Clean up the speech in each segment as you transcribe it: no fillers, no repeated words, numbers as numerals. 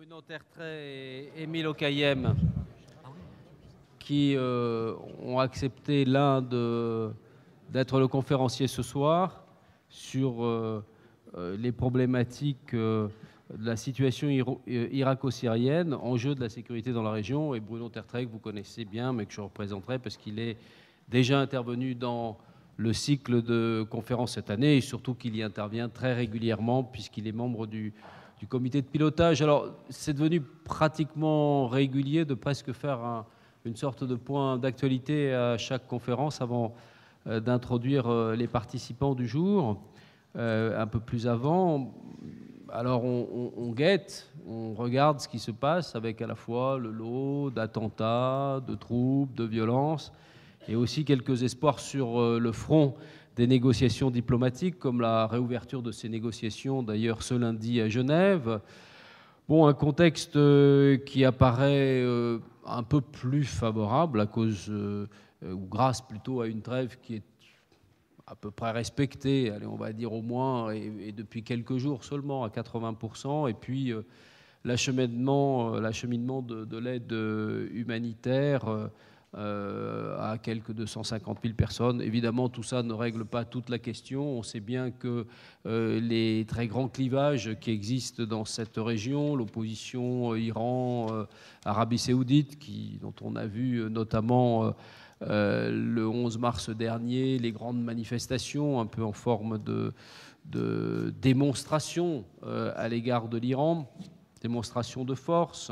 Bruno Tertrais et Émile Okayem qui ont accepté d'être le conférencier ce soir sur les problématiques de la situation irako-syrienne, enjeu de la sécurité dans la région. Et Bruno Tertrais, que vous connaissez bien, mais que je représenterai parce qu'il est déjà intervenu dans le cycle de conférences cette année, et surtout qu'il y intervient très régulièrement puisqu'il est membre du comité de pilotage. Alors, c'est devenu pratiquement régulier de presque faire une sorte de point d'actualité à chaque conférence avant d'introduire les participants du jour, un peu plus avant. Alors, on guette, on regarde ce qui se passe avec à la fois le lot d'attentats, de troupes, de violences, et aussi quelques espoirs sur le front des négociations diplomatiques, comme la réouverture de ces négociations, d'ailleurs ce lundi à Genève. Bon, un contexte qui apparaît un peu plus favorable à cause, ou grâce plutôt à une trêve qui est à peu près respectée, allez, on va dire au moins, et depuis quelques jours seulement, à 80%, et puis l'acheminement de l'aide humanitaire à quelques 250 000 personnes. Évidemment, tout ça ne règle pas toute la question. On sait bien que les très grands clivages qui existent dans cette région, l'opposition Iran, Arabie Saoudite, dont on a vu notamment le 11 mars dernier les grandes manifestations un peu en forme de démonstration à l'égard de l'Iran, démonstration de force.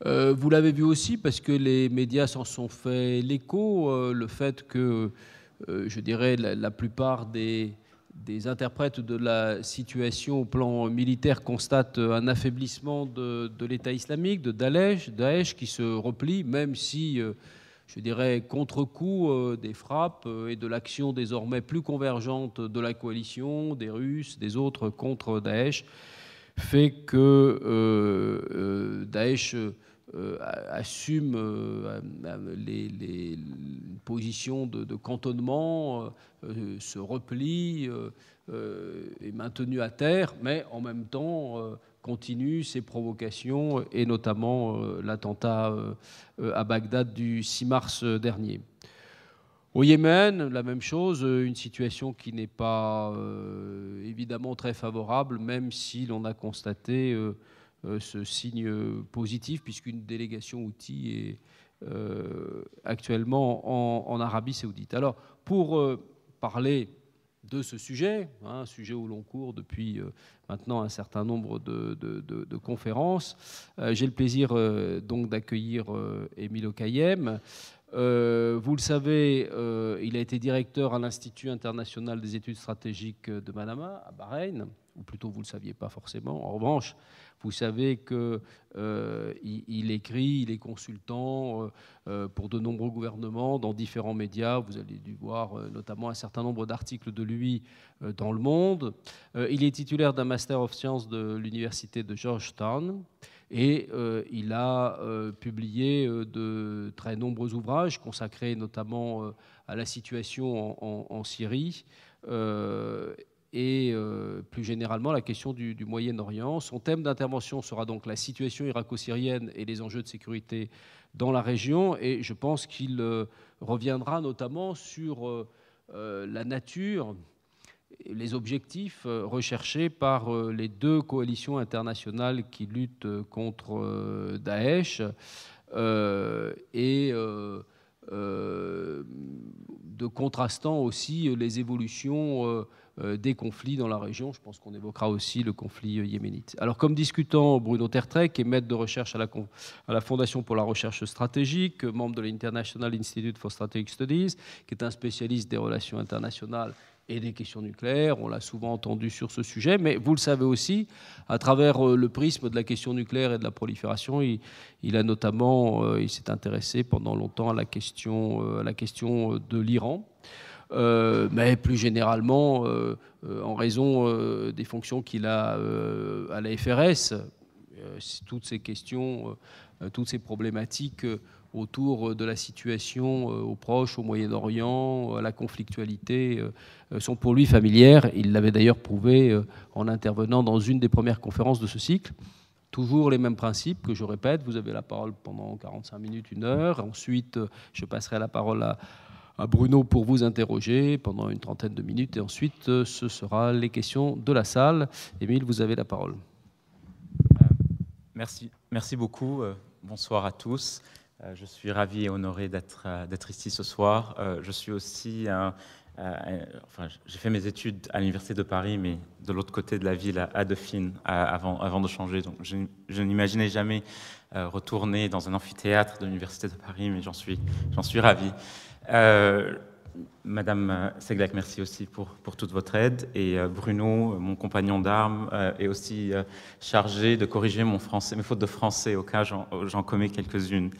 Vous l'avez vu aussi parce que les médias s'en sont fait l'écho, le fait que, je dirais, la plupart des interprètes de la situation au plan militaire constatent un affaiblissement de l'État islamique, de Daesh qui se replie, même si, je dirais, contre-coup des frappes et de l'action désormais plus convergente de la coalition, des Russes, des autres contre Daesh, fait que Daesh assume les positions de cantonnement, se replie, est maintenu à terre, mais en même temps continue ses provocations, et notamment l'attentat à Bagdad du 6 mars dernier. Au Yémen, la même chose, une situation qui n'est pas évidemment très favorable, même si l'on a constaté ce signe positif, puisqu'une délégation outil est actuellement en Arabie Saoudite. Alors, pour parler de ce sujet, un sujet au long cours depuis maintenant un certain nombre de conférences, j'ai le plaisir donc d'accueillir Émile Okayem. Vous le savez, il a été directeur à l'Institut international des études stratégiques de Manama, à Bahreïn, ou plutôt vous ne le saviez pas forcément. En revanche, vous savez qu'il écrit, il est consultant pour de nombreux gouvernements dans différents médias. Vous avez dû voir notamment un certain nombre d'articles de lui dans Le Monde. Il est titulaire d'un Master of Science de l'Université de Georgetown. Et il a publié de très nombreux ouvrages consacrés notamment à la situation en Syrie et plus généralement à la question du Moyen-Orient. Son thème d'intervention sera donc la situation irako-syrienne et les enjeux de sécurité dans la région. Et je pense qu'il reviendra notamment sur la nature, les objectifs recherchés par les deux coalitions internationales qui luttent contre Daesh et de contrastant aussi les évolutions des conflits dans la région. Je pense qu'on évoquera aussi le conflit yéménite. Alors, comme discutant, Bruno Tertrais, qui est maître de recherche à la Fondation pour la recherche stratégique, membre de l'International Institute for Strategic Studies, qui est un spécialiste des relations internationales et des questions nucléaires. On l'a souvent entendu sur ce sujet, mais vous le savez aussi, à travers le prisme de la question nucléaire et de la prolifération, il a notamment, il s'est intéressé pendant longtemps à la question de l'Iran, mais plus généralement, en raison des fonctions qu'il a à la FRS, toutes ces questions, toutes ces problématiques autour de la situation au Proche, au Moyen-Orient, la conflictualité, sont pour lui familières. Il l'avait d'ailleurs prouvé en intervenant dans une des premières conférences de ce cycle. Toujours les mêmes principes que je répète. Vous avez la parole pendant 45 minutes, 1 heure. Ensuite, je passerai la parole à Bruno pour vous interroger pendant une trentaine de minutes. Et ensuite, ce sera les questions de la salle. Émile, vous avez la parole. Merci beaucoup. Bonsoir à tous. Je suis ravi et honoré d'être ici ce soir. Je suis aussi j'ai fait mes études à l'Université de Paris, mais de l'autre côté de la ville, à Dauphine, avant de changer. Donc, je n'imaginais jamais retourner dans un amphithéâtre de l'Université de Paris, mais j'en suis ravi. Madame Seglac, merci aussi pour toute votre aide. Et Bruno, mon compagnon d'armes, est aussi chargé de corriger mes fautes de français, au cas où j'en commets quelques-unes.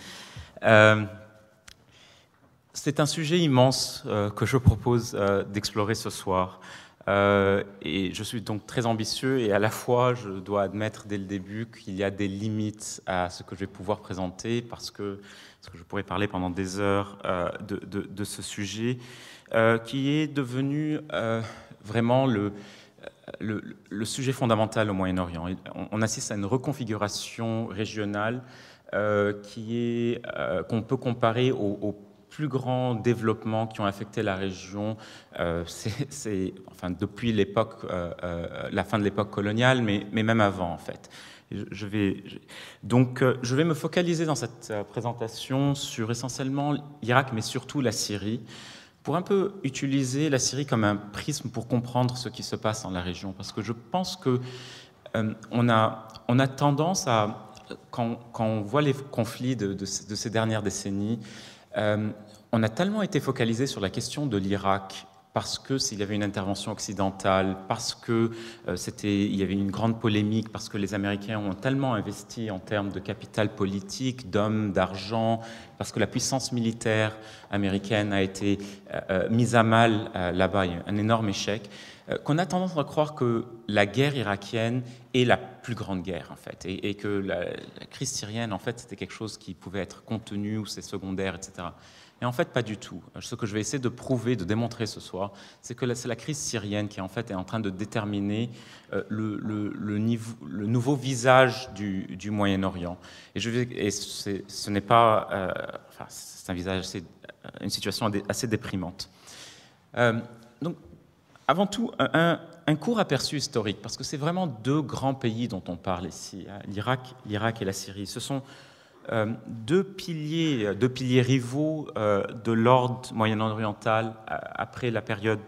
C'est un sujet immense que je propose d'explorer ce soir. Et je suis donc très ambitieux et à la fois, je dois admettre dès le début qu'il y a des limites à ce que je vais pouvoir présenter parce que je pourrais parler pendant des heures de ce sujet qui est devenu vraiment le sujet fondamental au Moyen-Orient. On assiste à une reconfiguration régionale qu'on peut comparer au plus grands développements qui ont affecté la région, depuis la fin de l'époque coloniale, mais même avant, en fait. Je vais me focaliser dans cette présentation sur essentiellement l'Irak, mais surtout la Syrie, pour un peu utiliser la Syrie comme un prisme pour comprendre ce qui se passe dans la région. Parce que je pense que on a tendance à, quand on voit les conflits de ces dernières décennies, on a tellement été focalisé sur la question de l'Irak parce que s'il y avait une intervention occidentale, parce que il y avait une grande polémique, parce que les Américains ont tellement investi en termes de capital politique, d'hommes, d'argent, parce que la puissance militaire américaine a été mise à mal là-bas, il y a eu un énorme échec, qu'on a tendance à croire que la guerre irakienne est la plus grande guerre, en fait, et que la crise syrienne, en fait, c'était quelque chose qui pouvait être contenu ou c'est secondaire, etc. Et en fait, pas du tout. Ce que je vais essayer de prouver, de démontrer ce soir, c'est que c'est la crise syrienne qui, en fait, est en train de déterminer le nouveau visage du Moyen-Orient. Ce n'est pas... c'est un visage, une situation assez déprimante. Donc, avant tout, un court aperçu historique, parce que c'est vraiment 2 grands pays dont on parle ici, l'Irak et la Syrie. Ce sont deux piliers rivaux de l'ordre moyen-oriental après la période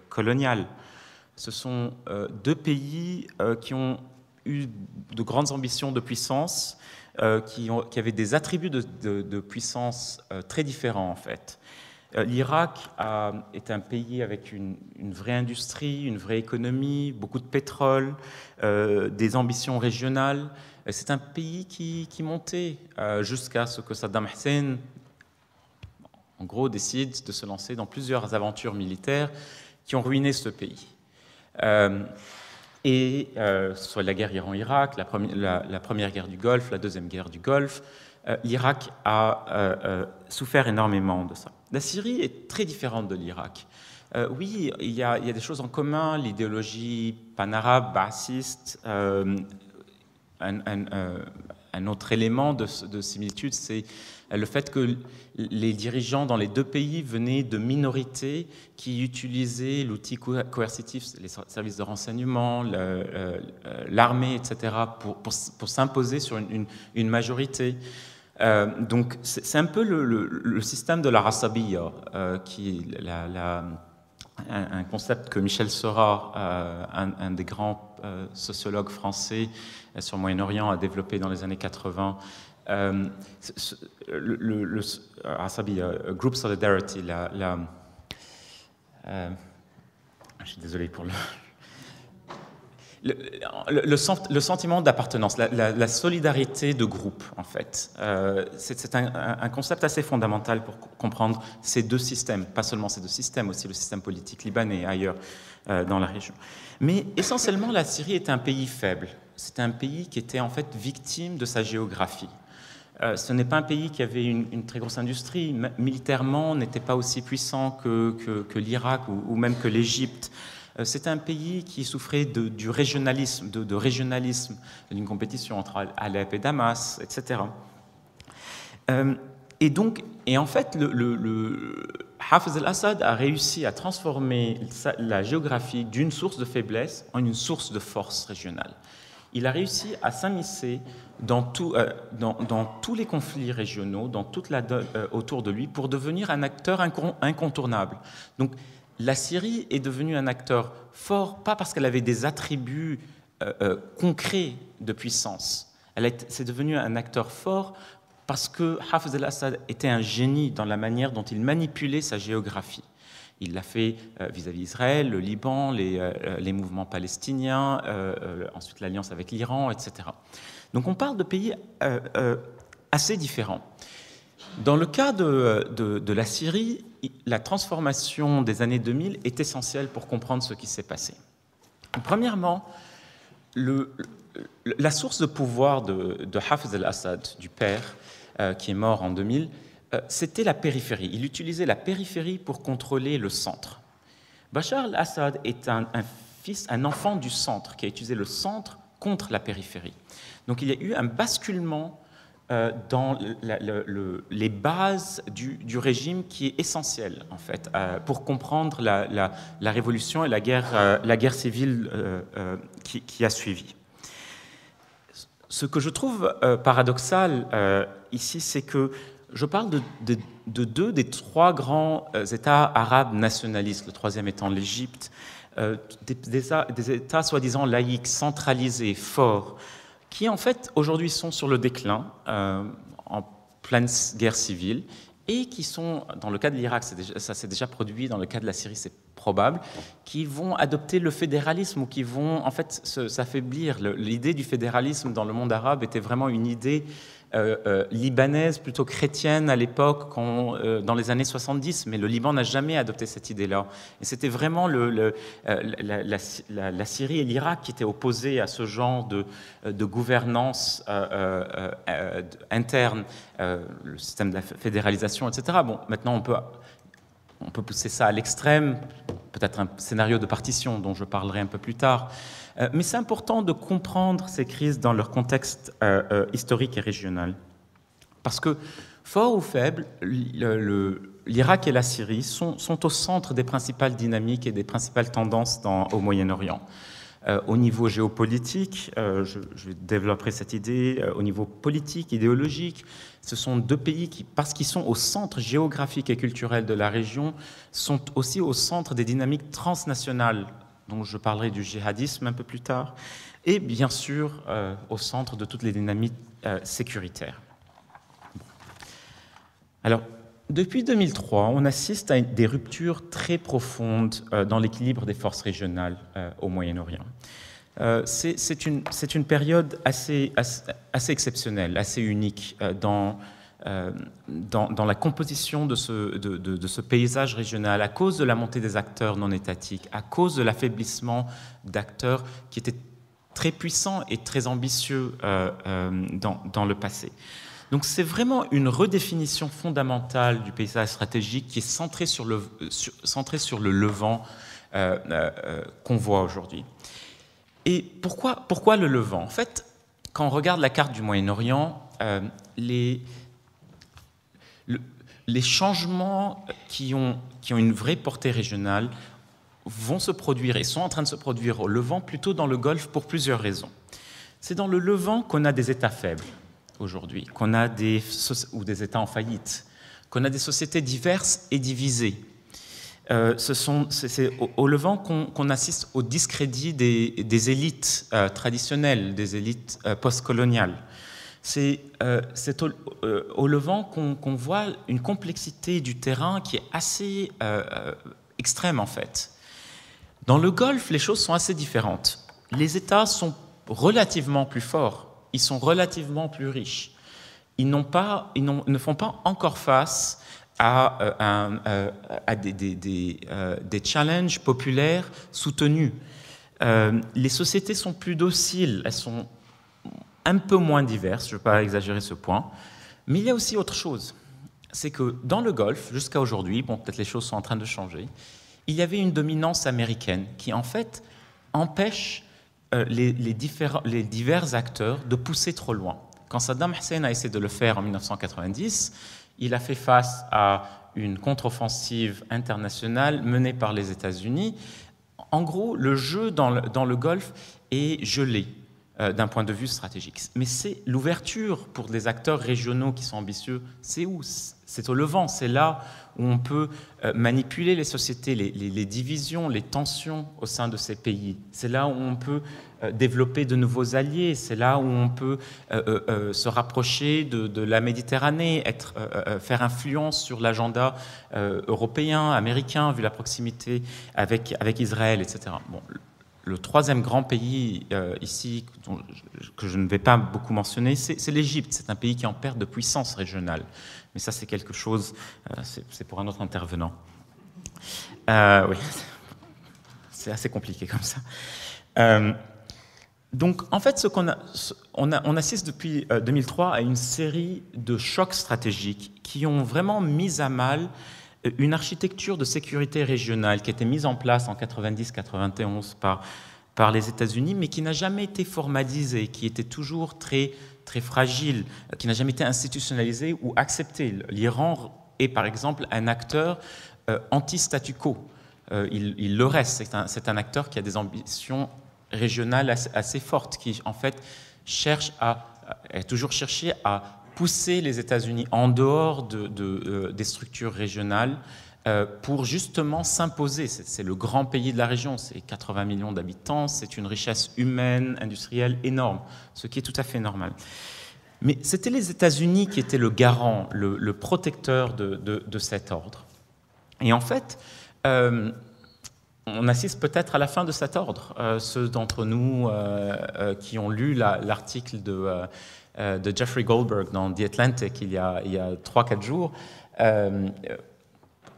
coloniale. Ce sont 2 pays qui ont eu de grandes ambitions de puissance, qui avaient des attributs de puissance très différents en fait. L'Irak est un pays avec une vraie industrie, une vraie économie, beaucoup de pétrole, des ambitions régionales. C'est un pays qui montait jusqu'à ce que Saddam Hussein, en gros, décide de se lancer dans plusieurs aventures militaires qui ont ruiné ce pays. Soit la guerre Iran-Irak, la première guerre du Golfe, la deuxième guerre du Golfe, l'Irak a souffert énormément de ça. La Syrie est très différente de l'Irak. Oui, il y a des choses en commun, l'idéologie pan-arabe, baathiste. Un autre élément de similitude, c'est le fait que les dirigeants dans les 2 pays venaient de minorités qui utilisaient l'outil coercitif, les services de renseignement, l'armée, etc., pour s'imposer sur une majorité. Donc c'est un peu le système de la rasabiya, qui est un concept que Michel Seurat, un des grands sociologues français sur le Moyen-Orient, a développé dans les années 80. Le Rasabiya, Group Solidarity, je suis désolé pour le sentiment d'appartenance, la solidarité de groupe, en fait. C'est un concept assez fondamental pour comprendre ces 2 systèmes, pas seulement ces 2 systèmes, aussi le système politique libanais et ailleurs dans la région. Mais essentiellement, la Syrie est un pays faible. C'est un pays qui était en fait victime de sa géographie. Ce n'est pas un pays qui avait une très grosse industrie. Militairement, n'était pas aussi puissant que l'Irak ou même que l'Égypte. C'était un pays qui souffrait du régionalisme, de régionalisme, d'une compétition entre Alep et Damas, etc. Et en fait, Hafez al-Assad a réussi à transformer la géographie d'une source de faiblesse en une source de force régionale. Il a réussi à s'immiscer dans tous les conflits régionaux, autour de lui, pour devenir un acteur incontournable. Donc, la Syrie est devenue un acteur fort, pas parce qu'elle avait des attributs concrets de puissance. C'est devenu un acteur fort parce que Hafez al-Assad était un génie dans la manière dont il manipulait sa géographie. Il l'a fait vis-à-vis d'Israël, le Liban, les mouvements palestiniens, ensuite l'alliance avec l'Iran, etc. Donc on parle de pays assez différents. Dans le cas de la Syrie, la transformation des années 2000 est essentielle pour comprendre ce qui s'est passé. Premièrement, la source de pouvoir de Hafez al-Assad, du père, qui est mort en 2000, c'était la périphérie. Il utilisait la périphérie pour contrôler le centre. Bachar al-Assad est un enfant du centre, qui a utilisé le centre contre la périphérie. Donc il y a eu un basculement dans les bases du régime qui est essentiel, en fait, pour comprendre la révolution et la guerre civile qui a suivi. Ce que je trouve paradoxal ici, c'est que je parle de deux des trois grands États arabes nationalistes, le troisième étant l'Égypte, des États soi-disant laïques, centralisés, forts, qui en fait aujourd'hui sont sur le déclin, en pleine guerre civile, et qui sont, dans le cas de l'Irak, ça s'est déjà produit, dans le cas de la Syrie, c'est probable, qui vont adopter le fédéralisme ou qui vont en fait s'affaiblir. L'idée du fédéralisme dans le monde arabe était vraiment une idée libanaise, plutôt chrétienne à l'époque, dans les années 70, mais le Liban n'a jamais adopté cette idée-là. Et c'était vraiment la Syrie et l'Irak qui étaient opposés à ce genre de gouvernance interne, le système de la fédéralisation, etc. Bon, maintenant on peut pousser ça à l'extrême, peut-être un scénario de partition dont je parlerai un peu plus tard. Mais c'est important de comprendre ces crises dans leur contexte historique et régional. Parce que, fort ou faible, l'Irak et la Syrie sont au centre des principales dynamiques et des principales tendances au Moyen-Orient. Au niveau géopolitique, je développerai cette idée, au niveau politique, idéologique, ce sont deux pays qui, parce qu'ils sont au centre géographique et culturel de la région, sont aussi au centre des dynamiques transnationales, dont je parlerai du djihadisme un peu plus tard, et bien sûr au centre de toutes les dynamiques sécuritaires. Alors, depuis 2003, on assiste à des ruptures très profondes dans l'équilibre des forces régionales au Moyen-Orient. C'est une période assez exceptionnelle, assez unique dans la composition de ce paysage régional, à cause de la montée des acteurs non étatiques, à cause de l'affaiblissement d'acteurs qui étaient très puissants et très ambitieux dans le passé. Donc c'est vraiment une redéfinition fondamentale du paysage stratégique qui est centrée sur le Levant qu'on voit aujourd'hui. Et pourquoi le Levant? En fait, quand on regarde la carte du Moyen-Orient, les changements qui ont une vraie portée régionale vont se produire et sont en train de se produire au Levant, plutôt dans le Golfe, pour plusieurs raisons. C'est dans le Levant qu'on a des États faibles aujourd'hui, qu'on a ou des États en faillite, qu'on a des sociétés diverses et divisées. C'est au Levant qu'on assiste au discrédit des élites traditionnelles, des élites postcoloniales. C'est au Levant qu'on voit une complexité du terrain qui est assez extrême, en fait. Dans le Golfe, les choses sont assez différentes. Les États sont relativement plus forts, ils sont relativement plus riches. Ils ne font pas encore face à des challenges populaires soutenus. Les sociétés sont plus dociles, elles sont un peu moins diverses, je ne veux pas exagérer ce point, mais il y a aussi autre chose. C'est que dans le Golfe, jusqu'à aujourd'hui, bon, peut-être les choses sont en train de changer, il y avait une dominance américaine qui, en fait, empêche les divers acteurs de pousser trop loin. Quand Saddam Hussein a essayé de le faire en 1990, il a fait face à une contre-offensive internationale menée par les États-Unis. En gros, le jeu dans le Golfe est gelé d'un point de vue stratégique. Mais c'est l'ouverture pour des acteurs régionaux qui sont ambitieux. C'est où? C'est au Levant. C'est là où on peut manipuler les sociétés, les divisions, les tensions au sein de ces pays. C'est là où on peut développer de nouveaux alliés. C'est là où on peut se rapprocher de la Méditerranée, faire influence sur l'agenda européen, américain, vu la proximité avec Israël, etc. Bon, le troisième grand pays ici, que je ne vais pas beaucoup mentionner, c'est l'Égypte. C'est un pays qui est en perte de puissance régionale. Mais ça, c'est quelque chose, c'est pour un autre intervenant. Oui, c'est assez compliqué comme ça. Donc, en fait, on assiste depuis 2003 à une série de chocs stratégiques qui ont vraiment mis à mal une architecture de sécurité régionale qui a été mise en place en 90-91 par les États-Unis, mais qui n'a jamais été formalisée, qui était toujours très, très fragile, qui n'a jamais été institutionnalisée ou acceptée. L'Iran est, par exemple, un acteur anti-statu quo. Il le reste. C'est un acteur qui a des ambitions régionales assez fortes, qui, en fait, a toujours cherché à pousser les États-Unis en dehors des structures régionales pour justement s'imposer. C'est le grand pays de la région, c'est 80 millions d'habitants, c'est une richesse humaine, industrielle énorme, ce qui est tout à fait normal. Mais c'était les États-Unis qui étaient le garant, le protecteur de cet ordre. Et en fait, on assiste peut-être à la fin de cet ordre. Ceux d'entre nous qui ont lu l'article de Jeffrey Goldberg dans The Atlantic il y a 3-4 jours,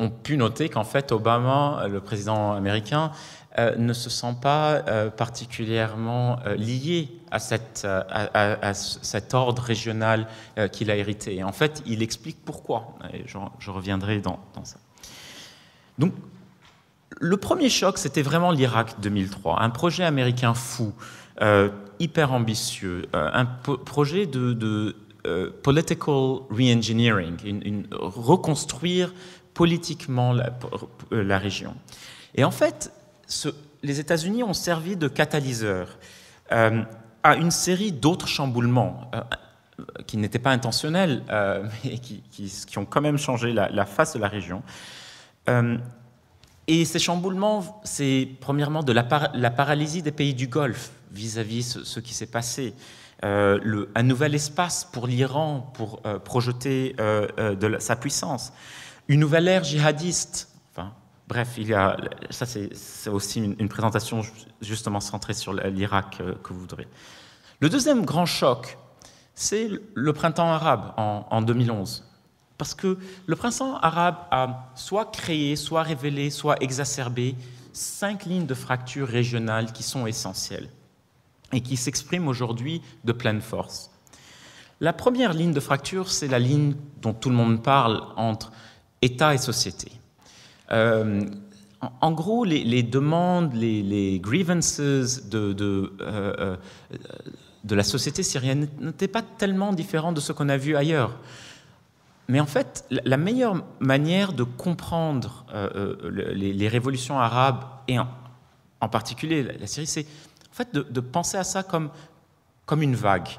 ont pu noter qu'en fait Obama, le président américain, ne se sent pas particulièrement lié à cet ordre régional qu'il a hérité. Et en fait, il explique pourquoi. Et je reviendrai dans ça. Donc, le premier choc, c'était vraiment l'Irak 2003, un projet américain fou, hyper ambitieux, un projet de political re-engineering, reconstruire politiquement la région. Et en fait, les États-Unis ont servi de catalyseur à une série d'autres chamboulements qui n'étaient pas intentionnels, mais qui ont quand même changé la face de la région. Et ces chamboulements, c'est premièrement de la paralysie des pays du Golfe vis-à-vis ce qui s'est passé. Un nouvel espace pour l'Iran pour projeter sa puissance. Une nouvelle ère djihadiste. Enfin, bref, ça c'est aussi une présentation justement centrée sur l'Irak que vous voudrez. Le deuxième grand choc, c'est le printemps arabe en 2011. Parce que le printemps arabe a soit créé, soit révélé, soit exacerbé 5 lignes de fracture régionales qui sont essentielles et qui s'expriment aujourd'hui de pleine force. La première ligne de fracture, c'est la ligne dont tout le monde parle entre État et société. En gros, les demandes, les grievances de la société syrienne n'étaient pas tellement différentes de ce qu'on a vu ailleurs. Mais en fait, la meilleure manière de comprendre les révolutions arabes, et en particulier la Syrie, c'est en fait de penser à ça comme une vague.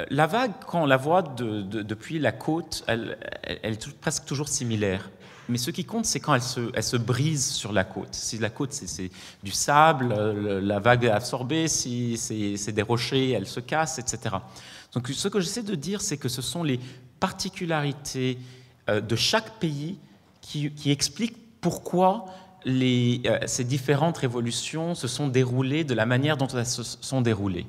La vague, quand on la voit depuis la côte, elle est presque toujours similaire. Mais ce qui compte, c'est quand elle se brise sur la côte. Si la côte, c'est du sable, la vague est absorbée, si c'est des rochers, elle se casse, etc. Donc ce que j'essaie de dire, c'est que ce sont les particularités de chaque pays qui expliquent pourquoi ces différentes révolutions se sont déroulées de la manière dont elles se sont déroulées.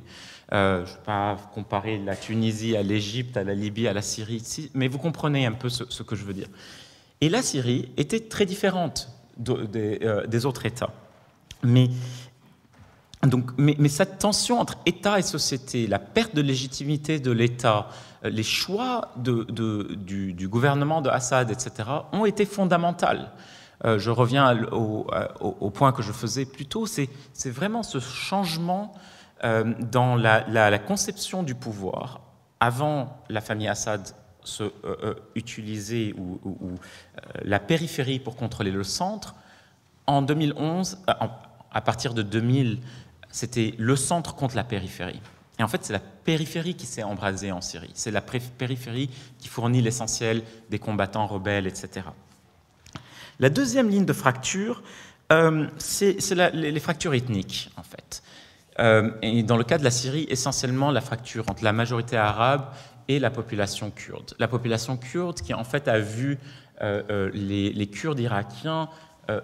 Je ne vais pas comparer la Tunisie à l'Égypte, à la Libye, à la Syrie, mais vous comprenez un peu ce que je veux dire. Et la Syrie était très différente des autres États. Mais cette tension entre État et société, la perte de légitimité de l'État, les choix du gouvernement de Assad, etc., ont été fondamentales. je reviens au point que je faisais plus tôt, c'est vraiment ce changement dans la conception du pouvoir. Avant, la famille Assad utilisait la périphérie pour contrôler le centre. En 2011, à partir de 2000, c'était le centre contre la périphérie. Et en fait, c'est la périphérie qui s'est embrasée en Syrie. C'est la périphérie qui fournit l'essentiel des combattants rebelles, etc. La deuxième ligne de fracture, c'est les fractures ethniques, en fait. Et dans le cas de la Syrie, essentiellement la fracture entre la majorité arabe et la population kurde. La population kurde qui, en fait, a vu les Kurdes irakiens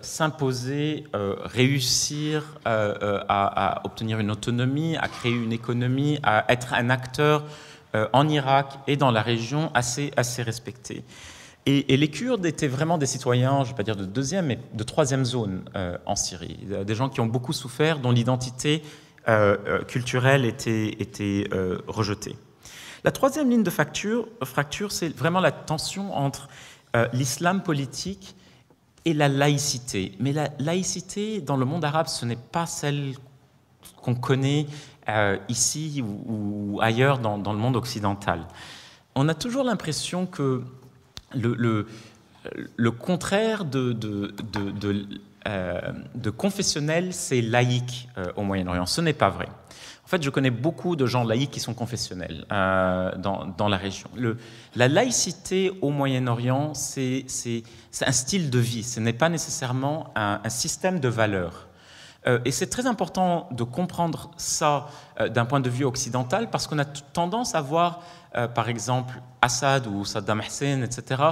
s'imposer, réussir à obtenir une autonomie, à créer une économie, à être un acteur en Irak et dans la région assez respecté. Et les Kurdes étaient vraiment des citoyens, je ne vais pas dire de deuxième, mais de troisième zone en Syrie. Des gens qui ont beaucoup souffert, dont l'identité culturelle était rejetée. La troisième ligne de fracture, c'est vraiment la tension entre l'islam politique et la laïcité. Mais la laïcité, dans le monde arabe, ce n'est pas celle qu'on connaît ici ou ailleurs dans le monde occidental. On a toujours l'impression que le contraire de confessionnel, c'est laïque au Moyen-Orient. Ce n'est pas vrai. En fait, je connais beaucoup de gens laïcs qui sont confessionnels dans la région. La laïcité au Moyen-Orient, c'est un style de vie. Ce n'est pas nécessairement un système de valeurs. Et c'est très important de comprendre ça d'un point de vue occidental, parce qu'on a tendance à voir, par exemple, Assad ou Saddam Hussein, etc.,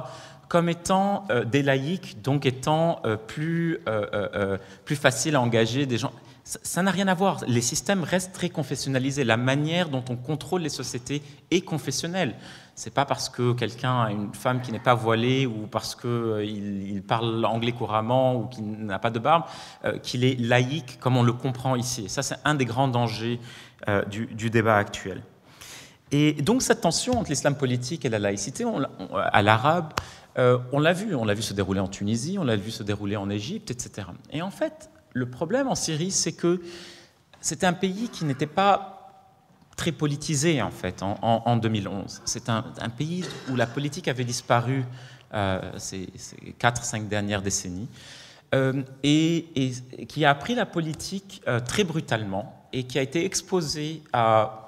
comme étant des laïcs, donc étant plus faciles à engager des gens. Ça n'a rien à voir. Les systèmes restent très confessionnalisés. La manière dont on contrôle les sociétés est confessionnelle. Ce n'est pas parce que quelqu'un a une femme qui n'est pas voilée ou parce qu'il parle anglais couramment ou qu'il n'a pas de barbe qu'il est laïque comme on le comprend ici. Et ça, c'est un des grands dangers du débat actuel. Et donc cette tension entre l'islam politique et la laïcité à l'arabe, on l'a vu se dérouler en Tunisie, on l'a vu se dérouler en Égypte, etc. Et en fait, le problème en Syrie, c'est que c'était un pays qui n'était pas très politisé, en fait, en 2011. C'est un pays où la politique avait disparu ces 4-5 dernières décennies, et qui a appris la politique très brutalement et qui a été exposé à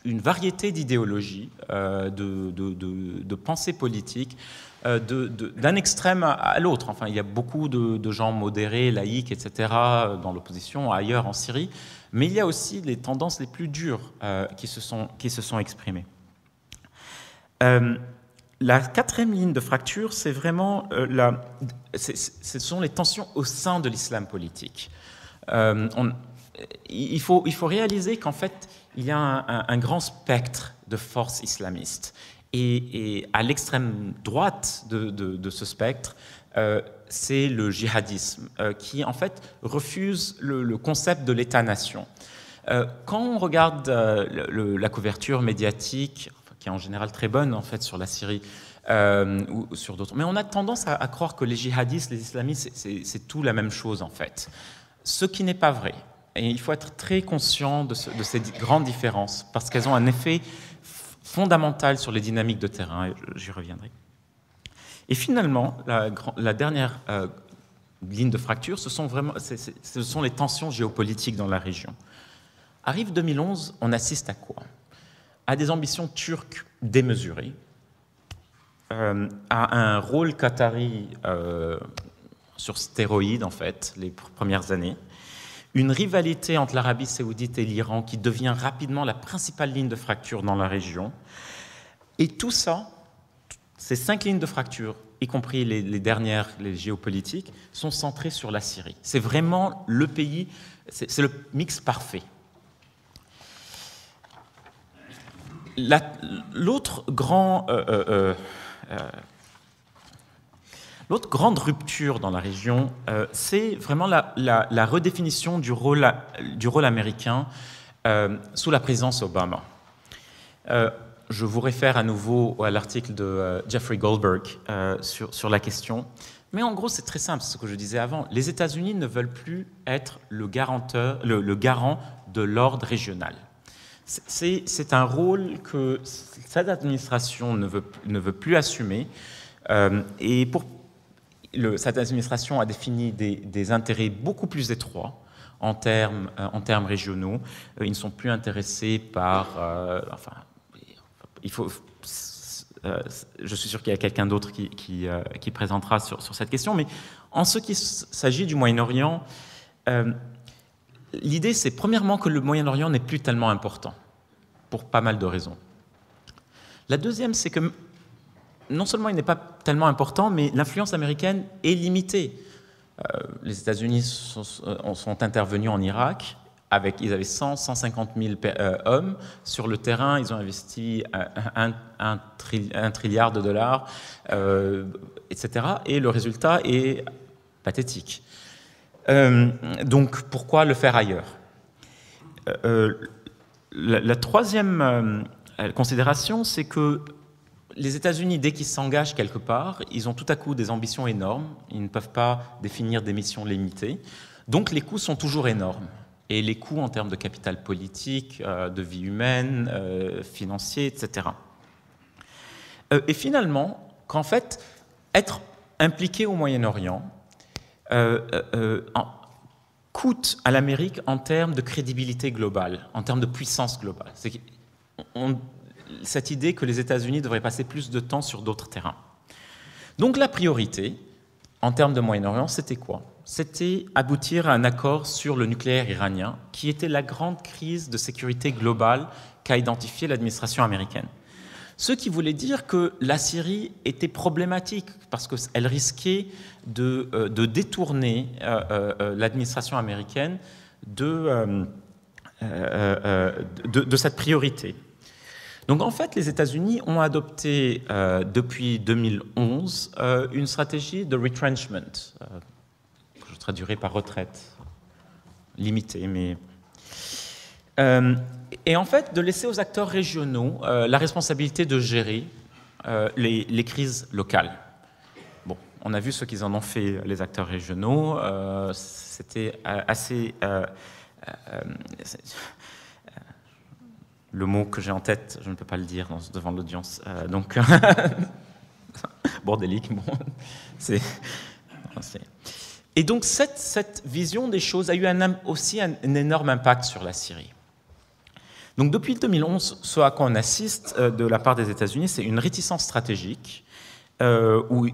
une variété d'idéologies, de pensées politiques, d'un extrême à l'autre. Enfin, il y a beaucoup de gens modérés, laïcs, etc., dans l'opposition, ailleurs en Syrie, mais il y a aussi les tendances les plus dures qui se sont exprimées. La quatrième ligne de fracture, c'est vraiment ce sont les tensions au sein de l'islam politique. Il faut réaliser qu'en fait, il y a un grand spectre de forces islamistes. Et à l'extrême droite de ce spectre, c'est le djihadisme, qui en fait refuse le concept de l'État-nation. Quand on regarde la couverture médiatique, qui est en général très bonne en fait sur la Syrie ou sur d'autres, mais on a tendance à croire que les djihadistes, les islamistes, c'est tout la même chose en fait. Ce qui n'est pas vrai. Et il faut être très conscient de ces grandes différences, parce qu'elles ont un effet fondamental sur les dynamiques de terrain, et j'y reviendrai. Et finalement, la dernière ligne de fracture, ce sont les tensions géopolitiques dans la région. Arrive 2011, on assiste à quoi? À des ambitions turques démesurées, à un rôle qatari sur stéroïdes, en fait, les premières années, une rivalité entre l'Arabie saoudite et l'Iran qui devient rapidement la principale ligne de fracture dans la région. Et tout ça, ces 5 lignes de fracture, y compris les dernières, les géopolitiques, sont centrées sur la Syrie. C'est vraiment le pays, c'est le mix parfait. L'autre grande rupture dans la région, c'est vraiment la redéfinition du rôle américain sous la présidence Obama. Je vous réfère à nouveau à l'article de Jeffrey Goldberg sur la question. Mais en gros, c'est très simple, c'est ce que je disais avant. Les États-Unis ne veulent plus être le garant de l'ordre régional. C'est un rôle que cette administration ne veut plus assumer. Et cette administration a défini des intérêts beaucoup plus étroits en termes régionaux. Ils ne sont plus intéressés par... je suis sûr qu'il y a quelqu'un d'autre qui présentera sur cette question, mais en ce qui s'agit du Moyen-Orient, l'idée, c'est premièrement que le Moyen-Orient n'est plus tellement important, pour pas mal de raisons. La deuxième, c'est que non seulement il n'est pas tellement important, mais l'influence américaine est limitée. Les États-Unis sont intervenus en Irak, ils avaient 150 000 hommes. Sur le terrain, ils ont investi un trilliard de dollars, etc. Et le résultat est pathétique. Donc, pourquoi le faire ailleurs? La troisième considération, c'est que les États-Unis, dès qu'ils s'engagent quelque part, ils ont tout à coup des ambitions énormes. Ils ne peuvent pas définir des missions limitées. Donc, les coûts sont toujours énormes. Et les coûts en termes de capital politique, de vie humaine, financier, etc. Et finalement, qu'en fait, être impliqué au Moyen-Orient coûte à l'Amérique en termes de crédibilité globale, en termes de puissance globale. Cette idée que les États-Unis devraient passer plus de temps sur d'autres terrains. Donc la priorité, en termes de Moyen-Orient, c'était quoi? C'était aboutir à un accord sur le nucléaire iranien, qui était la grande crise de sécurité globale qu'a identifiée l'administration américaine. Ce qui voulait dire que la Syrie était problématique, parce qu'elle risquait de détourner l'administration américaine de cette priorité. Donc en fait, les États-Unis ont adopté depuis 2011 une stratégie de retrenchment, que je traduirai par retraite, limitée, mais... et en fait, de laisser aux acteurs régionaux la responsabilité de gérer les crises locales. Bon, on a vu ce qu'ils en ont fait, les acteurs régionaux. C'était assez... le mot que j'ai en tête, je ne peux pas le dire devant l'audience. Donc, bordélique, bon. Et donc, cette vision des choses a eu aussi un énorme impact sur la Syrie. Donc, depuis 2011, ce à quoi on assiste de la part des États-Unis, c'est une réticence stratégique où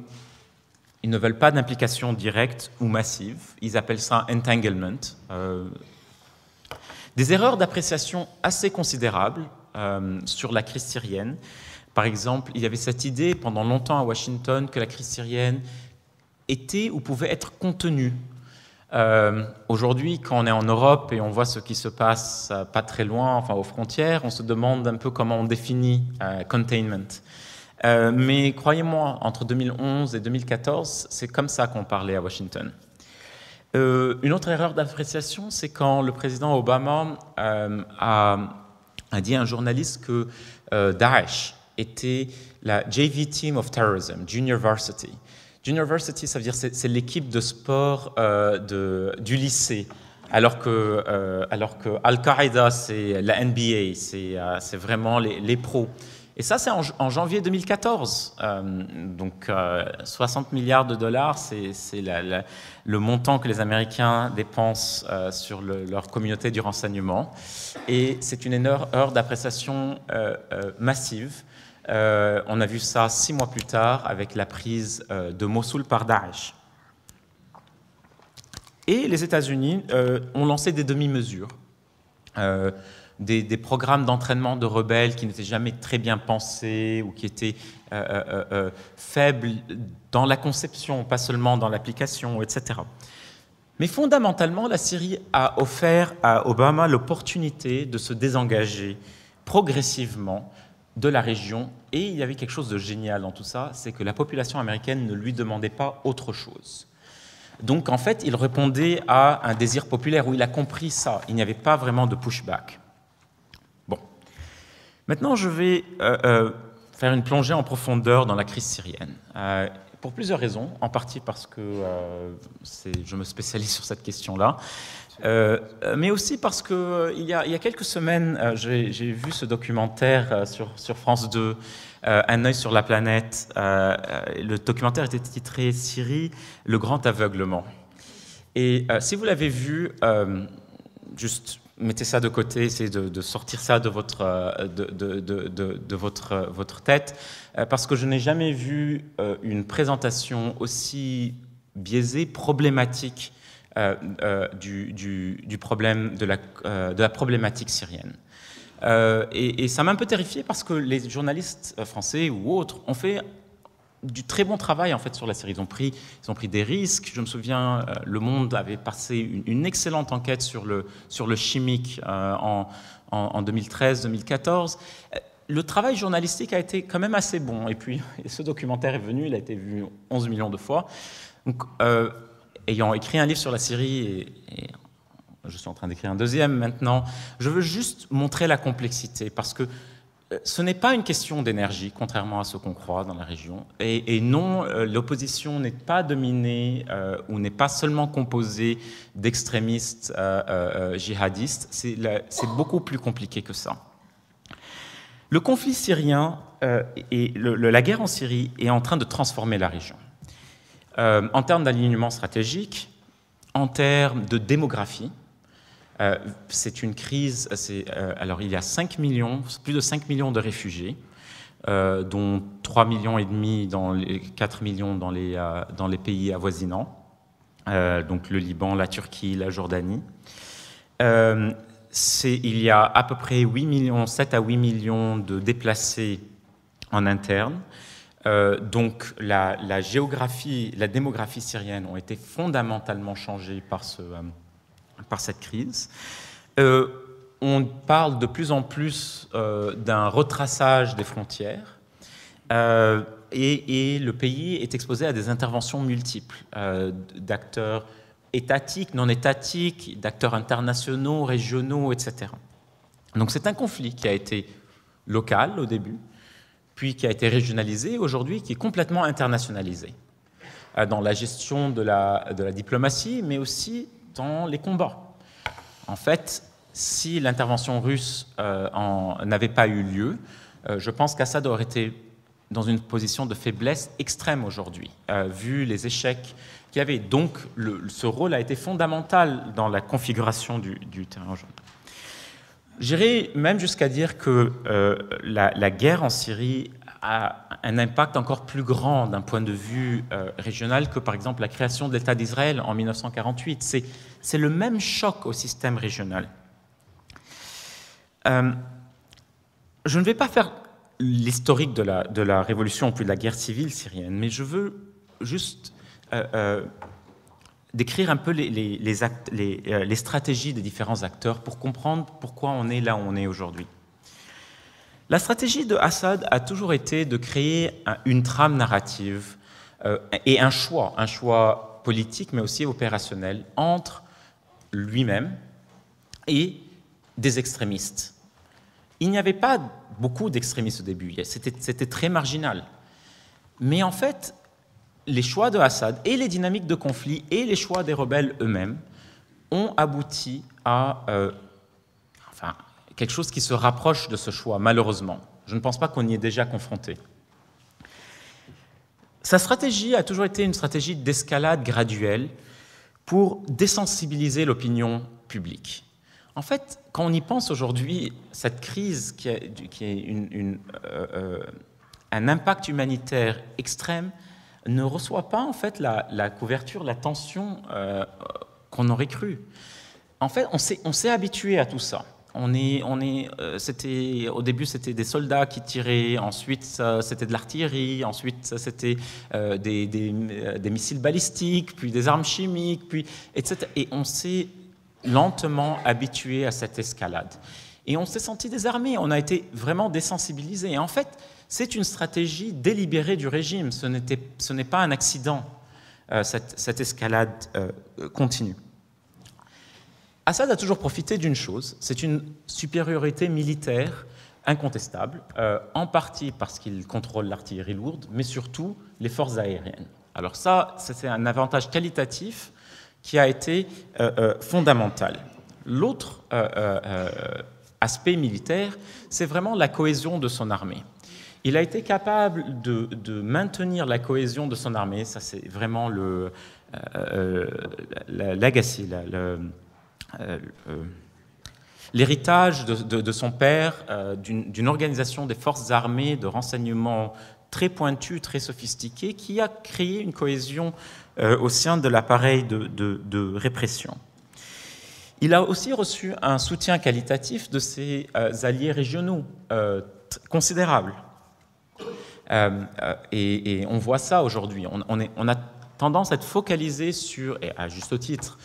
ils ne veulent pas d'implication directe ou massive. Ils appellent ça entanglement. Des erreurs d'appréciation assez considérables sur la crise syrienne. Par exemple, il y avait cette idée pendant longtemps à Washington que la crise syrienne était ou pouvait être contenue. Aujourd'hui, quand on est en Europe et on voit ce qui se passe pas très loin, enfin aux frontières, on se demande un peu comment on définit containment. Mais croyez-moi, entre 2011 et 2014, c'est comme ça qu'on parlait à Washington. Une autre erreur d'appréciation, c'est quand le président Obama a dit à un journaliste que Daesh était la JV Team of Terrorism, Junior Varsity. Junior Varsity, ça veut dire c'est l'équipe de sport du lycée, alors que Al-Qaïda, c'est la NBA, c'est vraiment les pros. Et ça, c'est en janvier 2014. Donc, 60 milliards de dollars, c'est le montant que les Américains dépensent sur leur communauté du renseignement. Et c'est une erreur d'appréciation massive. On a vu ça 6 mois plus tard avec la prise de Mossoul par Daesh. Et les États-Unis ont lancé des demi-mesures. Des programmes d'entraînement de rebelles qui n'étaient jamais très bien pensés ou qui étaient faibles dans la conception, pas seulement dans l'application, etc. Mais fondamentalement, la Syrie a offert à Obama l'opportunité de se désengager progressivement de la région. Et il y avait quelque chose de génial dans tout ça, c'est que la population américaine ne lui demandait pas autre chose. Donc en fait, il répondait à un désir populaire où il a compris ça. Il n'y avait pas vraiment de pushback. Maintenant, je vais faire une plongée en profondeur dans la crise syrienne. pour plusieurs raisons, en partie parce que je me spécialise sur cette question-là, mais aussi parce qu'il y a quelques semaines, j'ai vu ce documentaire sur France 2, Un œil sur la planète. Le documentaire était titré « Syrie, le grand aveuglement ». Et si vous l'avez vu, juste mettez ça de côté, essayez de sortir ça de votre tête, parce que je n'ai jamais vu une présentation aussi biaisée, problématique du problème de la problématique syrienne. Et ça m'a un peu terrifié parce que les journalistes français ou autres ont fait du très bon travail en fait sur la Syrie. Ils ont pris des risques. Je me souviens, Le Monde avait passé une excellente enquête sur le chimique en 2013-2014. Le travail journalistique a été quand même assez bon. Et puis, ce documentaire est venu, il a été vu 11 millions de fois. Donc, ayant écrit un livre sur la Syrie, et je suis en train d'écrire un deuxième maintenant, je veux juste montrer la complexité, parce que ce n'est pas une question d'énergie, contrairement à ce qu'on croit dans la région. Et non, l'opposition n'est pas dominée ou n'est pas seulement composée d'extrémistes djihadistes. C'est beaucoup plus compliqué que ça. Le conflit syrien et la guerre en Syrie est en train de transformer la région. En termes d'alignement stratégique, en termes de démographie. C'est une crise, alors il y a 5 millions, plus de 5 millions de réfugiés, dont 3,5 millions, 4 millions dans les pays avoisinants, donc le Liban, la Turquie, la Jordanie. Il y a à peu près 7 à 8 millions de déplacés en interne. Donc la géographie, la démographie syrienne ont été fondamentalement changées par cette crise. On parle de plus en plus d'un retraçage des frontières et le pays est exposé à des interventions multiples d'acteurs étatiques, non étatiques, d'acteurs internationaux, régionaux, etc. Donc c'est un conflit qui a été local au début, puis qui a été régionalisé, aujourd'hui qui est complètement internationalisé dans la gestion de la diplomatie, mais aussi dans les combats. En fait, si l'intervention russe n'avait pas eu lieu, je pense qu'Assad aurait été dans une position de faiblesse extrême aujourd'hui, vu les échecs qu'il y avait. Donc, ce rôle a été fondamental dans la configuration du terrain aujourd'hui. J'irais même jusqu'à dire que la guerre en Syrie a un impact encore plus grand d'un point de vue régional que, par exemple, la création de l'État d'Israël en 1948. C'est le même choc au système régional. Je ne vais pas faire l'historique de la révolution puis de la guerre civile syrienne, mais je veux juste décrire un peu les stratégies des différents acteurs pour comprendre pourquoi on est là où on est aujourd'hui. La stratégie de Assad a toujours été de créer une trame narrative et un choix politique, mais aussi opérationnel, entre lui-même et des extrémistes. Il n'y avait pas beaucoup d'extrémistes au début, c'était très marginal. Mais en fait, les choix de Assad et les dynamiques de conflit et les choix des rebelles eux-mêmes ont abouti à quelque chose qui se rapproche de ce choix, malheureusement. Je ne pense pas qu'on y est déjà confronté. Sa stratégie a toujours été une stratégie d'escalade graduelle pour désensibiliser l'opinion publique. En fait, quand on y pense aujourd'hui, cette crise qui est un impact humanitaire extrême ne reçoit pas en fait la couverture, l'attention qu'on aurait cru. En fait, on s'est habitué à tout ça. Au début, c'était des soldats qui tiraient, ensuite c'était de l'artillerie, ensuite c'était des missiles balistiques, puis des armes chimiques, puis etc. Et on s'est lentement habitué à cette escalade. Et on s'est senti désarmé, on a été vraiment désensibilisé. Et en fait, c'est une stratégie délibérée du régime, ce n'est pas un accident, cette escalade continue. Assad a toujours profité d'une chose, c'est une supériorité militaire incontestable, en partie parce qu'il contrôle l'artillerie lourde, mais surtout les forces aériennes. Alors ça, c'est un avantage qualitatif qui a été fondamental. L'autre aspect militaire, c'est vraiment la cohésion de son armée. Il a été capable de maintenir la cohésion de son armée, ça c'est vraiment la legacy, l'héritage de son père, d'une organisation des forces armées de renseignement très pointue, très sophistiquée, qui a créé une cohésion au sein de l'appareil de répression. Il a aussi reçu un soutien qualitatif de ses alliés régionaux considérable. Et on voit ça aujourd'hui. On a tendance à être focalisé sur, et à juste titre,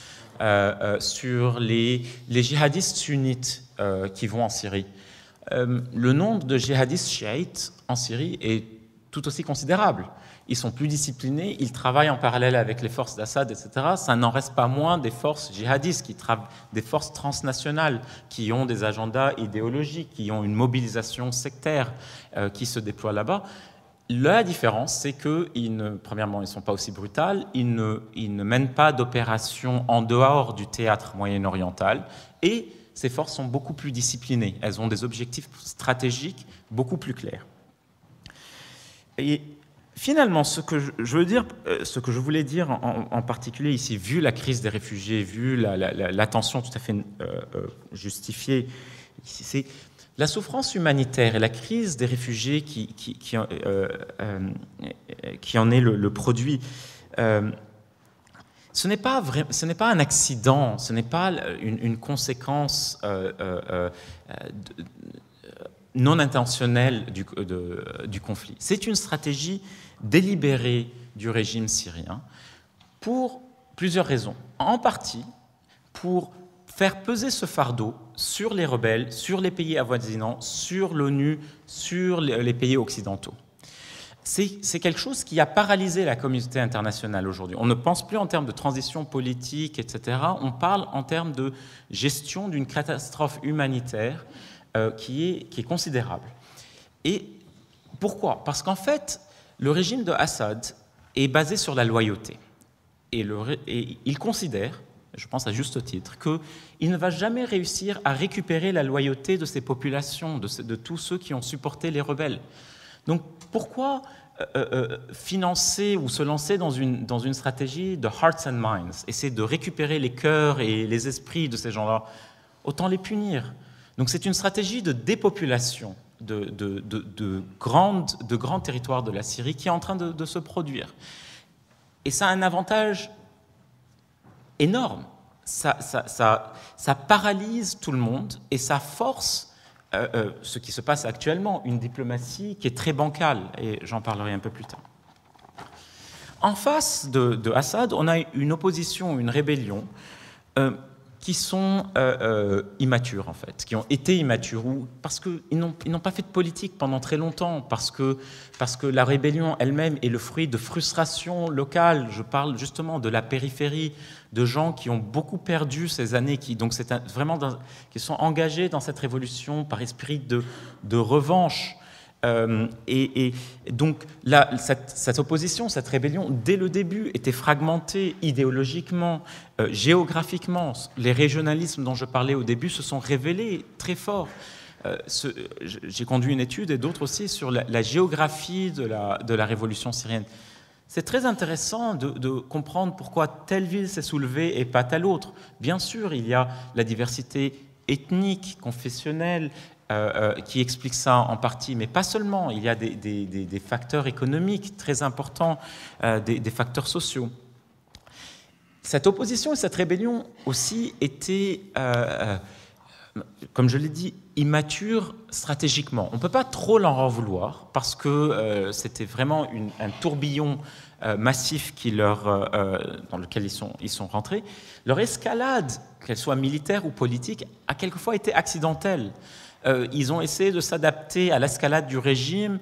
sur les djihadistes sunnites qui vont en Syrie. Le nombre de djihadistes chiites en Syrie est tout aussi considérable. Ils sont plus disciplinés, ils travaillent en parallèle avec les forces d'Assad, etc. Ça n'en reste pas moins des forces djihadistes, des forces transnationales, qui ont des agendas idéologiques, qui ont une mobilisation sectaire qui se déploie là-bas. La différence, c'est que, premièrement, ils ne sont pas aussi brutals, ils ne mènent pas d'opérations en dehors du théâtre moyen-oriental, et ces forces sont beaucoup plus disciplinées. Elles ont des objectifs stratégiques beaucoup plus clairs. Et finalement, ce que je voulais dire en particulier ici, vu la crise des réfugiés, vu l'attention tout à fait justifiée, c'est la souffrance humanitaire et la crise des réfugiés qui en est le produit. Ce n'est pas un accident, ce n'est pas une conséquence non intentionnelle du conflit. C'est une stratégie délibérée du régime syrien pour plusieurs raisons. En partie, pour faire peser ce fardeau sur les rebelles, sur les pays avoisinants, sur l'ONU, sur les pays occidentaux. C'est quelque chose qui a paralysé la communauté internationale aujourd'hui. On ne pense plus en termes de transition politique, etc. On parle en termes de gestion d'une catastrophe humanitaire qui est considérable. Et pourquoi ? Parce qu'en fait, le régime de Assad est basé sur la loyauté. Et il considère, je pense à juste titre, qu'il ne va jamais réussir à récupérer la loyauté de ses populations, de tous ceux qui ont supporté les rebelles. Donc pourquoi financer ou se lancer dans une stratégie de hearts and minds, essayer de récupérer les cœurs et les esprits de ces gens-là? Autant les punir. Donc c'est une stratégie de dépopulation de grands territoires de la Syrie qui est en train de se produire. Et ça a un avantage énorme. Ça paralyse tout le monde et ça force ce qui se passe actuellement, une diplomatie qui est très bancale, et j'en parlerai un peu plus tard. En face de Assad, on a une opposition, une rébellion qui sont immatures, en fait, qui ont été immatures, parce qu'ils n'ont pas fait de politique pendant très longtemps, parce que la rébellion elle-même est le fruit de frustrations locales. Je parle justement de la périphérie, de gens qui ont beaucoup perdu ces années, qui sont engagés dans cette révolution par esprit de revanche. Et donc cette opposition, cette rébellion, dès le début, était fragmentée idéologiquement, géographiquement. Les régionalismes dont je parlais au début se sont révélés très forts. J'ai conduit une étude, et d'autres aussi, sur la géographie de la révolution syrienne. C'est très intéressant de comprendre pourquoi telle ville s'est soulevée et pas telle autre. Bien sûr, il y a la diversité ethnique, confessionnelle, qui explique ça en partie, mais pas seulement. Il y a des facteurs économiques très importants, des facteurs sociaux. Cette opposition et cette rébellion aussi étaient, comme je l'ai dit, immatures stratégiquement. On ne peut pas trop leur en vouloir, parce que c'était vraiment un tourbillon massif dans lequel ils sont rentrés. Leur escalade, qu'elle soit militaire ou politique, a quelquefois été accidentelle. Ils ont essayé de s'adapter à l'escalade du régime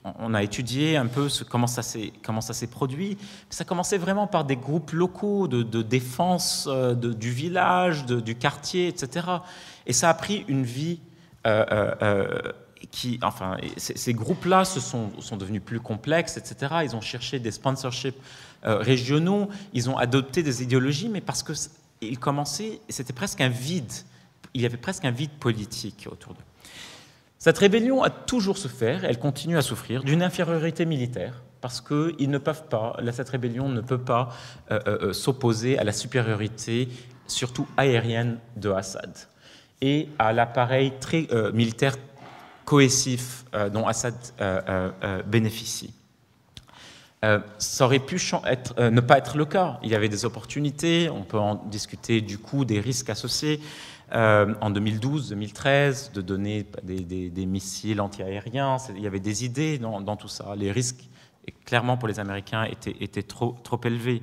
on a étudié un peu comment ça s'est produit. Ça commençait vraiment par des groupes locaux de défense du village, du quartier, etc. Et ça a pris une vie ces groupes-là sont devenus plus complexes, etc. Ils ont cherché des sponsorships régionaux, ils ont adopté des idéologies, mais parce que c'était presque un vide. Il y avait presque un vide politique autour d'eux. Cette rébellion a toujours souffert, elle continue à souffrir, d'une infériorité militaire, parce que cette rébellion ne peut pas s'opposer à la supériorité, surtout aérienne, de Assad, et à l'appareil très militaire cohésif dont Assad bénéficie. Ça aurait pu ne pas être le cas. Il y avait des opportunités, on peut en discuter du coût, des risques associés. En 2012-2013, de donner des missiles antiaériens, il y avait des idées dans tout ça. Les risques, clairement pour les Américains, étaient trop élevés.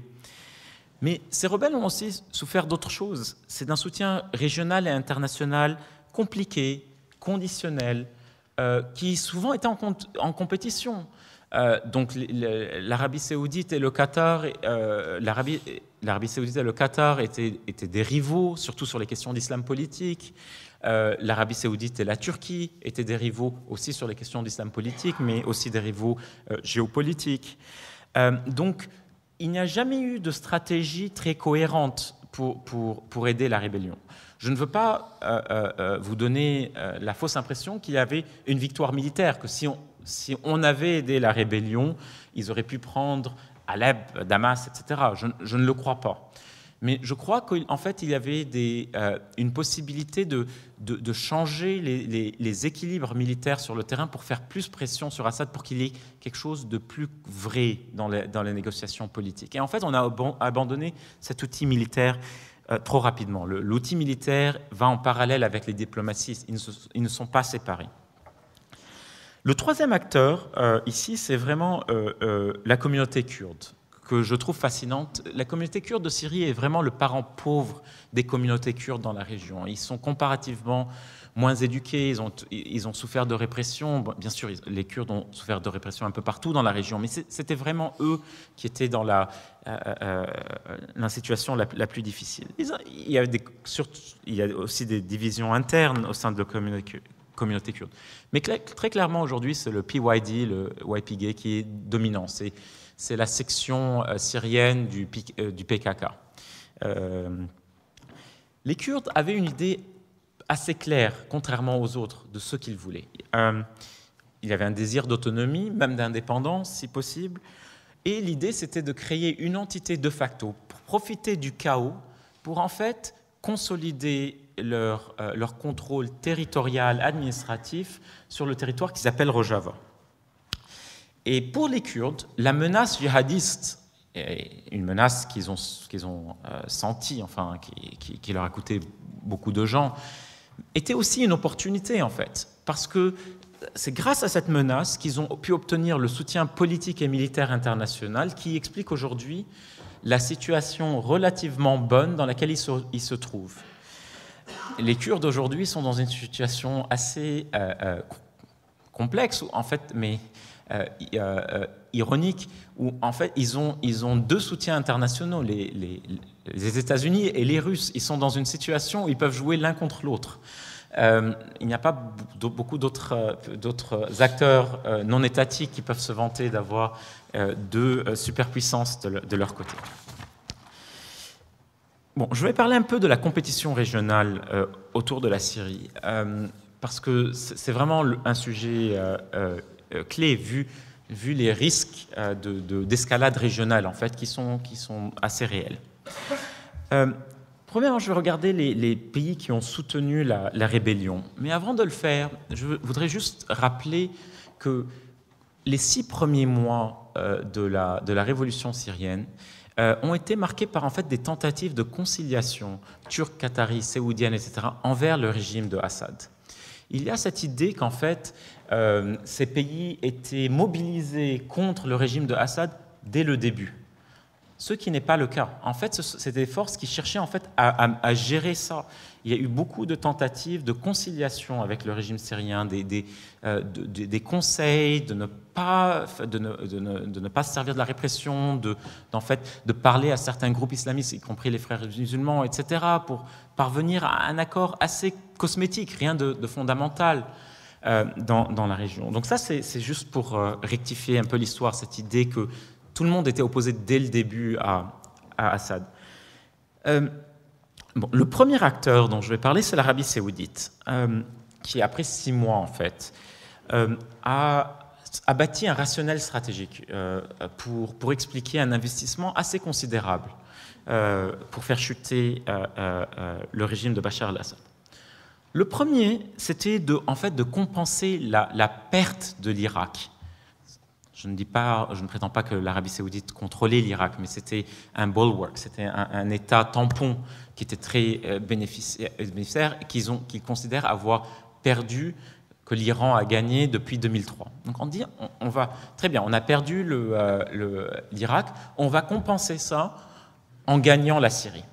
Mais ces rebelles ont aussi souffert d'autres choses. C'est d'un soutien régional et international compliqué, conditionnel, qui souvent était en compétition. Donc l'Arabie saoudite et le Qatar, l'Arabie saoudite et le Qatar étaient des rivaux, surtout sur les questions d'islam politique. L'Arabie saoudite et la Turquie étaient des rivaux aussi sur les questions d'islam politique, mais aussi des rivaux géopolitiques. Donc il n'y a jamais eu de stratégie très cohérente pour aider la rébellion. Je ne veux pas vous donner la fausse impression qu'il y avait une victoire militaire, que si on avait aidé la rébellion, ils auraient pu prendre Alep, Damas, etc. Je ne le crois pas. Mais je crois qu'en fait, il y avait une possibilité de changer les équilibres militaires sur le terrain pour faire plus pression sur Assad, pour qu'il y ait quelque chose de plus vrai dans les négociations politiques. Et en fait, on a abandonné cet outil militaire trop rapidement. L'outil militaire va en parallèle avec les diplomaties, ils ne sont pas séparés. Le troisième acteur, ici, c'est vraiment la communauté kurde, que je trouve fascinante. La communauté kurde de Syrie est vraiment le parent pauvre des communautés kurdes dans la région. Ils sont comparativement moins éduqués, ils ont souffert de répression. Bon, bien sûr, les Kurdes ont souffert de répression un peu partout dans la région, mais c'était vraiment eux qui étaient dans la situation la plus difficile. Il y a aussi des divisions internes au sein de la communauté kurde. Mais très clairement, aujourd'hui, c'est le PYD, le YPG, qui est dominant. C'est la section syrienne du PKK. Les Kurdes avaient une idée assez claire, contrairement aux autres, de ce qu'ils voulaient. Il y avait un désir d'autonomie, même d'indépendance, si possible. Et l'idée, c'était de créer une entité de facto, pour profiter du chaos, pour en fait consolider leur contrôle territorial, administratif, sur le territoire qui s'appelle Rojava. Et pour les Kurdes, la menace djihadiste, une menace qu'ils ont sentie, enfin, qui leur a coûté beaucoup de gens, était aussi une opportunité, en fait, parce que c'est grâce à cette menace qu'ils ont pu obtenir le soutien politique et militaire international qui explique aujourd'hui la situation relativement bonne dans laquelle ils se trouvent. Les Kurdes aujourd'hui sont dans une situation assez complexe, en fait, mais ironique, où en fait ils ont deux soutiens internationaux, les États-Unis et les Russes. Ils sont dans une situation où ils peuvent jouer l'un contre l'autre. Il n'y a pas beaucoup d'autres acteurs non étatiques qui peuvent se vanter d'avoir deux superpuissances de leur côté. Bon, je vais parler un peu de la compétition régionale autour de la Syrie, parce que c'est vraiment un sujet clé, vu les risques d'escalade régionale, en fait, qui sont assez réels. Premièrement, je vais regarder les pays qui ont soutenu la rébellion. Mais avant de le faire, je voudrais juste rappeler que les 6 premiers mois de la révolution syrienne ont été marqués par en fait des tentatives de conciliation turque, qatari, saoudienne, etc., envers le régime de Assad. Il y a cette idée qu'en fait, ces pays étaient mobilisés contre le régime de Assad dès le début. ce qui n'est pas le cas. En fait, c'est des forces qui cherchaient en fait à gérer ça. Il y a eu beaucoup de tentatives de conciliation avec le régime syrien, des conseils de ne pas se servir de la répression, de parler à certains groupes islamistes, y compris les frères musulmans, etc., pour parvenir à un accord assez cosmétique, rien de fondamental dans la région. Donc ça, c'est juste pour rectifier un peu l'histoire, cette idée que tout le monde était opposé dès le début à Assad. Le premier acteur dont je vais parler, c'est l'Arabie saoudite, qui, après 6 mois, en fait, a bâti un rationnel stratégique pour expliquer un investissement assez considérable pour faire chuter le régime de Bachar el-Assad. Le premier, c'était en fait, de compenser la perte de l'Irak. Je ne prétends pas que l'Arabie saoudite contrôlait l'Irak, mais c'était un bulwark, c'était un État tampon qui était très bénéficiaire et qu'ils considèrent avoir perdu, que l'Iran a gagné depuis 2003. Donc on dit, on va très bien, on a perdu l'Irak, on va compenser ça en gagnant la Syrie.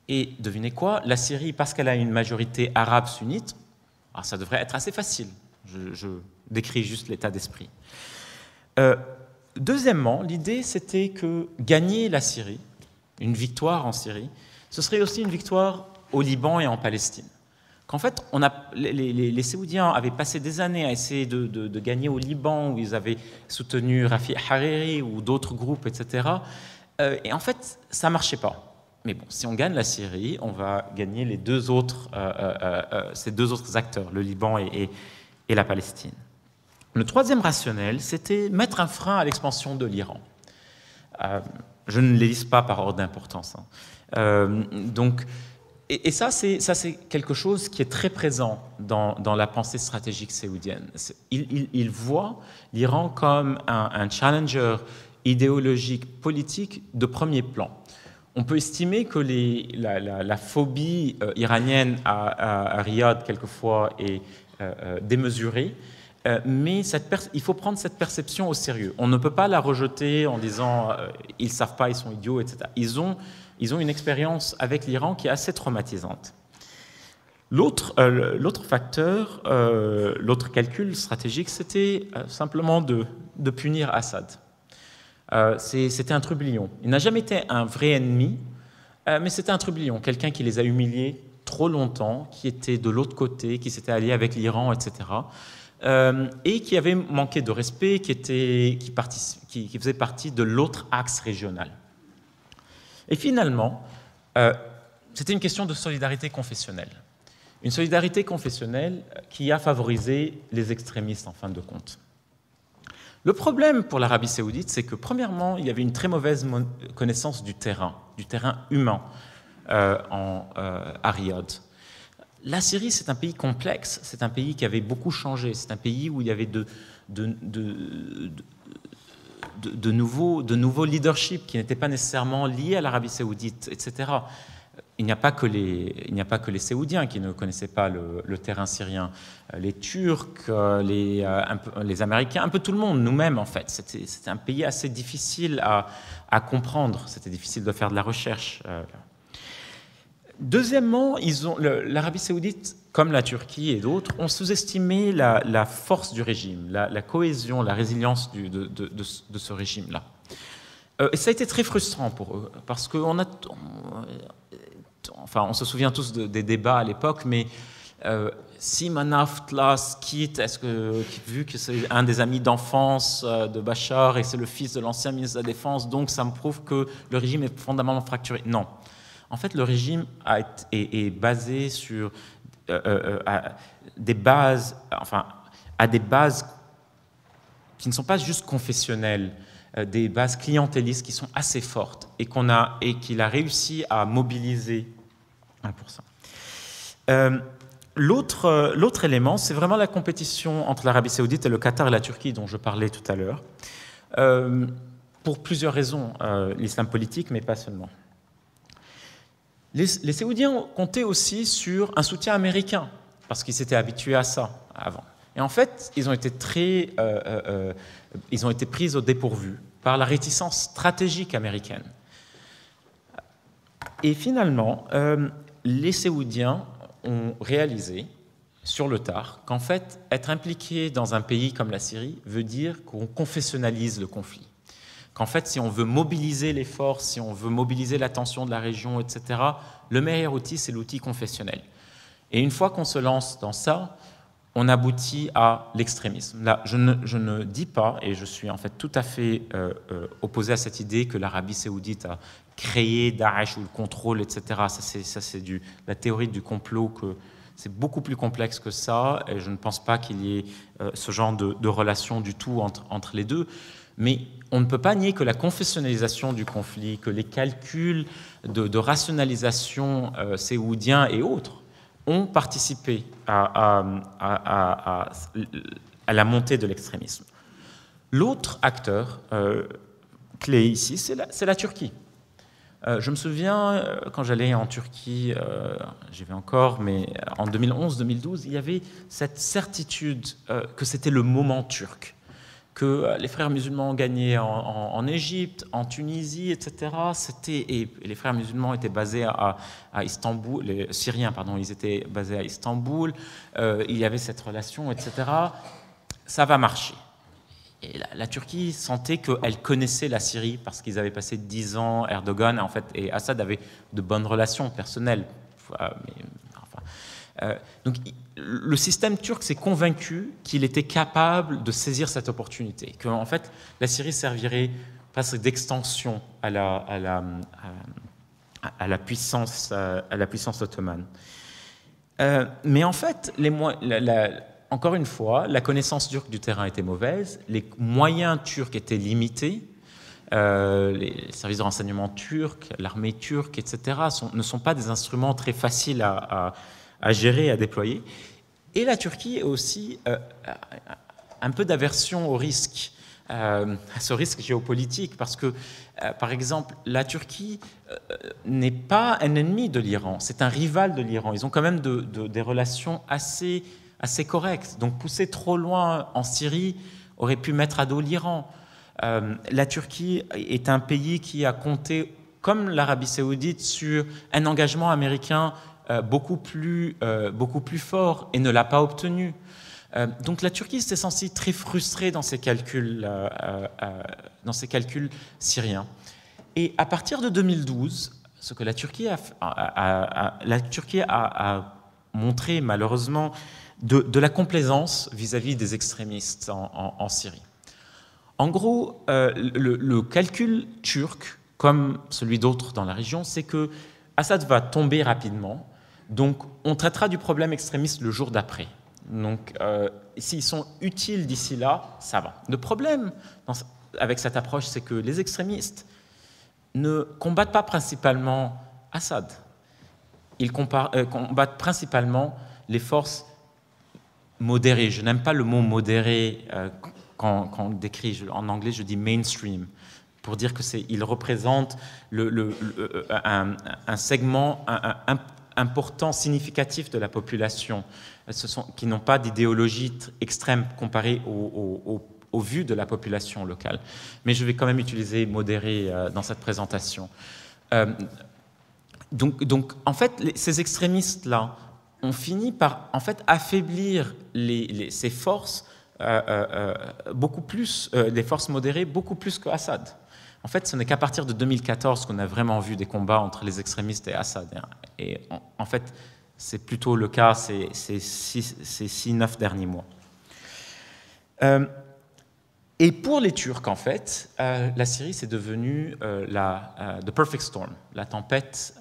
Et devinez quoi, la Syrie, parce qu'elle a une majorité arabe sunnite, ça devrait être assez facile. Je décris juste l'état d'esprit. Deuxièmement, l'idée, c'était que gagner la Syrie, une victoire en Syrie, ce serait aussi une victoire au Liban et en Palestine. Qu'en fait, les Saoudiens avaient passé des années à essayer de gagner au Liban, où ils avaient soutenu Rafi Hariri ou d'autres groupes, etc. Et en fait, ça ne marchait pas. Mais bon, si on gagne la Syrie, on va gagner ces deux autres acteurs, le Liban et la Palestine. Le troisième rationnel, c'était mettre un frein à l'expansion de l'Iran. Je ne les liste pas par ordre d'importance. Et ça, c'est quelque chose qui est très présent dans la pensée stratégique saoudienne. Ils voient l'Iran comme un challenger idéologique, politique de premier plan. On peut estimer que la phobie iranienne à Riyad, quelquefois, est démesurée. Mais il faut prendre cette perception au sérieux. On ne peut pas la rejeter en disant ils ne savent pas, ils sont idiots, etc. Ils ont une expérience avec l'Iran qui est assez traumatisante. L'autre facteur, l'autre calcul stratégique, c'était simplement de punir Assad. C'était un trublion. Il n'a jamais été un vrai ennemi, mais c'était un trublion, quelqu'un qui les a humiliés trop longtemps, qui était de l'autre côté, qui s'était allié avec l'Iran, etc., et qui avait manqué de respect, qui faisait partie de l'autre axe régional. Et finalement, c'était une question de solidarité confessionnelle. Une solidarité confessionnelle qui a favorisé les extrémistes, en fin de compte. Le problème pour l'Arabie saoudite, c'est que, premièrement, il y avait une très mauvaise connaissance du terrain humain à Riyad. La Syrie, c'est un pays complexe, c'est un pays qui avait beaucoup changé, c'est un pays où il y avait de nouveaux leaderships qui n'étaient pas nécessairement liés à l'Arabie saoudite, etc. Il n'y a pas que les Saoudiens qui ne connaissaient pas le terrain syrien. Les Turcs, les Américains, un peu tout le monde, nous-mêmes en fait. C'était un pays assez difficile à comprendre, c'était difficile de faire de la recherche. Deuxièmement, l'Arabie saoudite, comme la Turquie et d'autres, ont sous-estimé la force du régime, la cohésion, la résilience de ce régime-là. Et ça a été très frustrant pour eux, parce qu'on on se souvient tous des débats à l'époque, mais si Manaf Tlas quitte, vu que c'est un des amis d'enfance de Bachar et c'est le fils de l'ancien ministre de la Défense, donc ça me prouve que le régime est fondamentalement fracturé. Non. En fait, le régime est basé sur des bases qui ne sont pas juste confessionnelles, des bases clientélistes qui sont assez fortes et qu'il a réussi à mobiliser pour ça. L'autre élément, c'est vraiment la compétition entre l'Arabie saoudite et le Qatar et la Turquie dont je parlais tout à l'heure, pour plusieurs raisons, l'islam politique, mais pas seulement. Les Saoudiens comptaient aussi sur un soutien américain, parce qu'ils s'étaient habitués à ça avant. Et en fait, ils ont été pris au dépourvu par la réticence stratégique américaine. Et finalement, les Séoudiens ont réalisé, sur le tard, qu'en fait, être impliqué dans un pays comme la Syrie veut dire qu'on confessionnalise le conflit. Qu'en fait, si on veut mobiliser les forces, si on veut mobiliser l'attention de la région, etc., le meilleur outil, c'est l'outil confessionnel. Et une fois qu'on se lance dans ça, on aboutit à l'extrémisme. Là, je ne dis pas, et je suis en fait tout à fait opposé à cette idée que l'Arabie saoudite a créé Daesh ou le contrôle, etc. Ça, c'est la théorie du complot, que c'est beaucoup plus complexe que ça, et je ne pense pas qu'il y ait ce genre de relation du tout entre les deux. Mais on ne peut pas nier que la confessionnalisation du conflit, que les calculs de rationalisation séoudiens et autres ont participé à la montée de l'extrémisme. L'autre acteur clé ici, c'est la Turquie. Je me souviens, quand j'allais en Turquie, j'y vais encore, mais en 2011-2012, il y avait cette certitude que c'était le moment turc, que les frères musulmans gagnaient en Égypte, en Tunisie, etc. Et les frères musulmans étaient basés à Istanbul, les Syriens, pardon, ils étaient basés à Istanbul, il y avait cette relation, etc. Ça va marcher. Et la Turquie sentait qu'elle connaissait la Syrie parce qu'ils avaient passé 10 ans, Erdogan en fait, et Assad avaient de bonnes relations personnelles. Donc le système turc s'est convaincu qu'il était capable de saisir cette opportunité, que en fait la Syrie servirait presque d'extension à la puissance ottomane. Mais en fait, encore une fois, la connaissance turque du terrain était mauvaise, les moyens turcs étaient limités, les services de renseignement turcs, l'armée turque, etc., ne sont pas des instruments très faciles à gérer, à déployer. Et la Turquie est aussi un peu d'aversion au risque, à ce risque géopolitique, parce que, par exemple, la Turquie n'est pas un ennemi de l'Iran, c'est un rival de l'Iran. Ils ont quand même des relations assez correctes. Donc pousser trop loin en Syrie aurait pu mettre à dos l'Iran. La Turquie est un pays qui a compté, comme l'Arabie saoudite, sur un engagement américain beaucoup plus fort et ne l'a pas obtenu. Donc la Turquie s'est sentie très frustrée dans ses calculs syriens. Et à partir de 2012, ce que la Turquie a montré malheureusement de la complaisance vis-à-vis des extrémistes en Syrie. En gros, le calcul turc, comme celui d'autres dans la région, c'est que Assad va tomber rapidement, donc on traitera du problème extrémiste le jour d'après. Donc s'ils sont utiles d'ici là, ça va. Le problème avec cette approche, c'est que les extrémistes ne combattent pas principalement Assad. Ils combattent principalement les forces modérées. Je n'aime pas le mot modéré quand on le décrit. En anglais, je dis mainstream, pour dire qu'ils représentent un segment important, significatif de la population, qui n'ont pas d'idéologie extrême comparée au vu de la population locale. Mais je vais quand même utiliser modéré dans cette présentation. Donc, en fait, ces extrémistes-là ont fini par en fait affaiblir ces forces beaucoup plus, les forces modérées beaucoup plus qu'Assad. En fait, ce n'est qu'à partir de 2014 qu'on a vraiment vu des combats entre les extrémistes et Assad. Et en fait, c'est plutôt le cas ces 6-9 derniers mois. Et pour les Turcs, en fait, la Syrie, c'est devenu the perfect storm, la tempête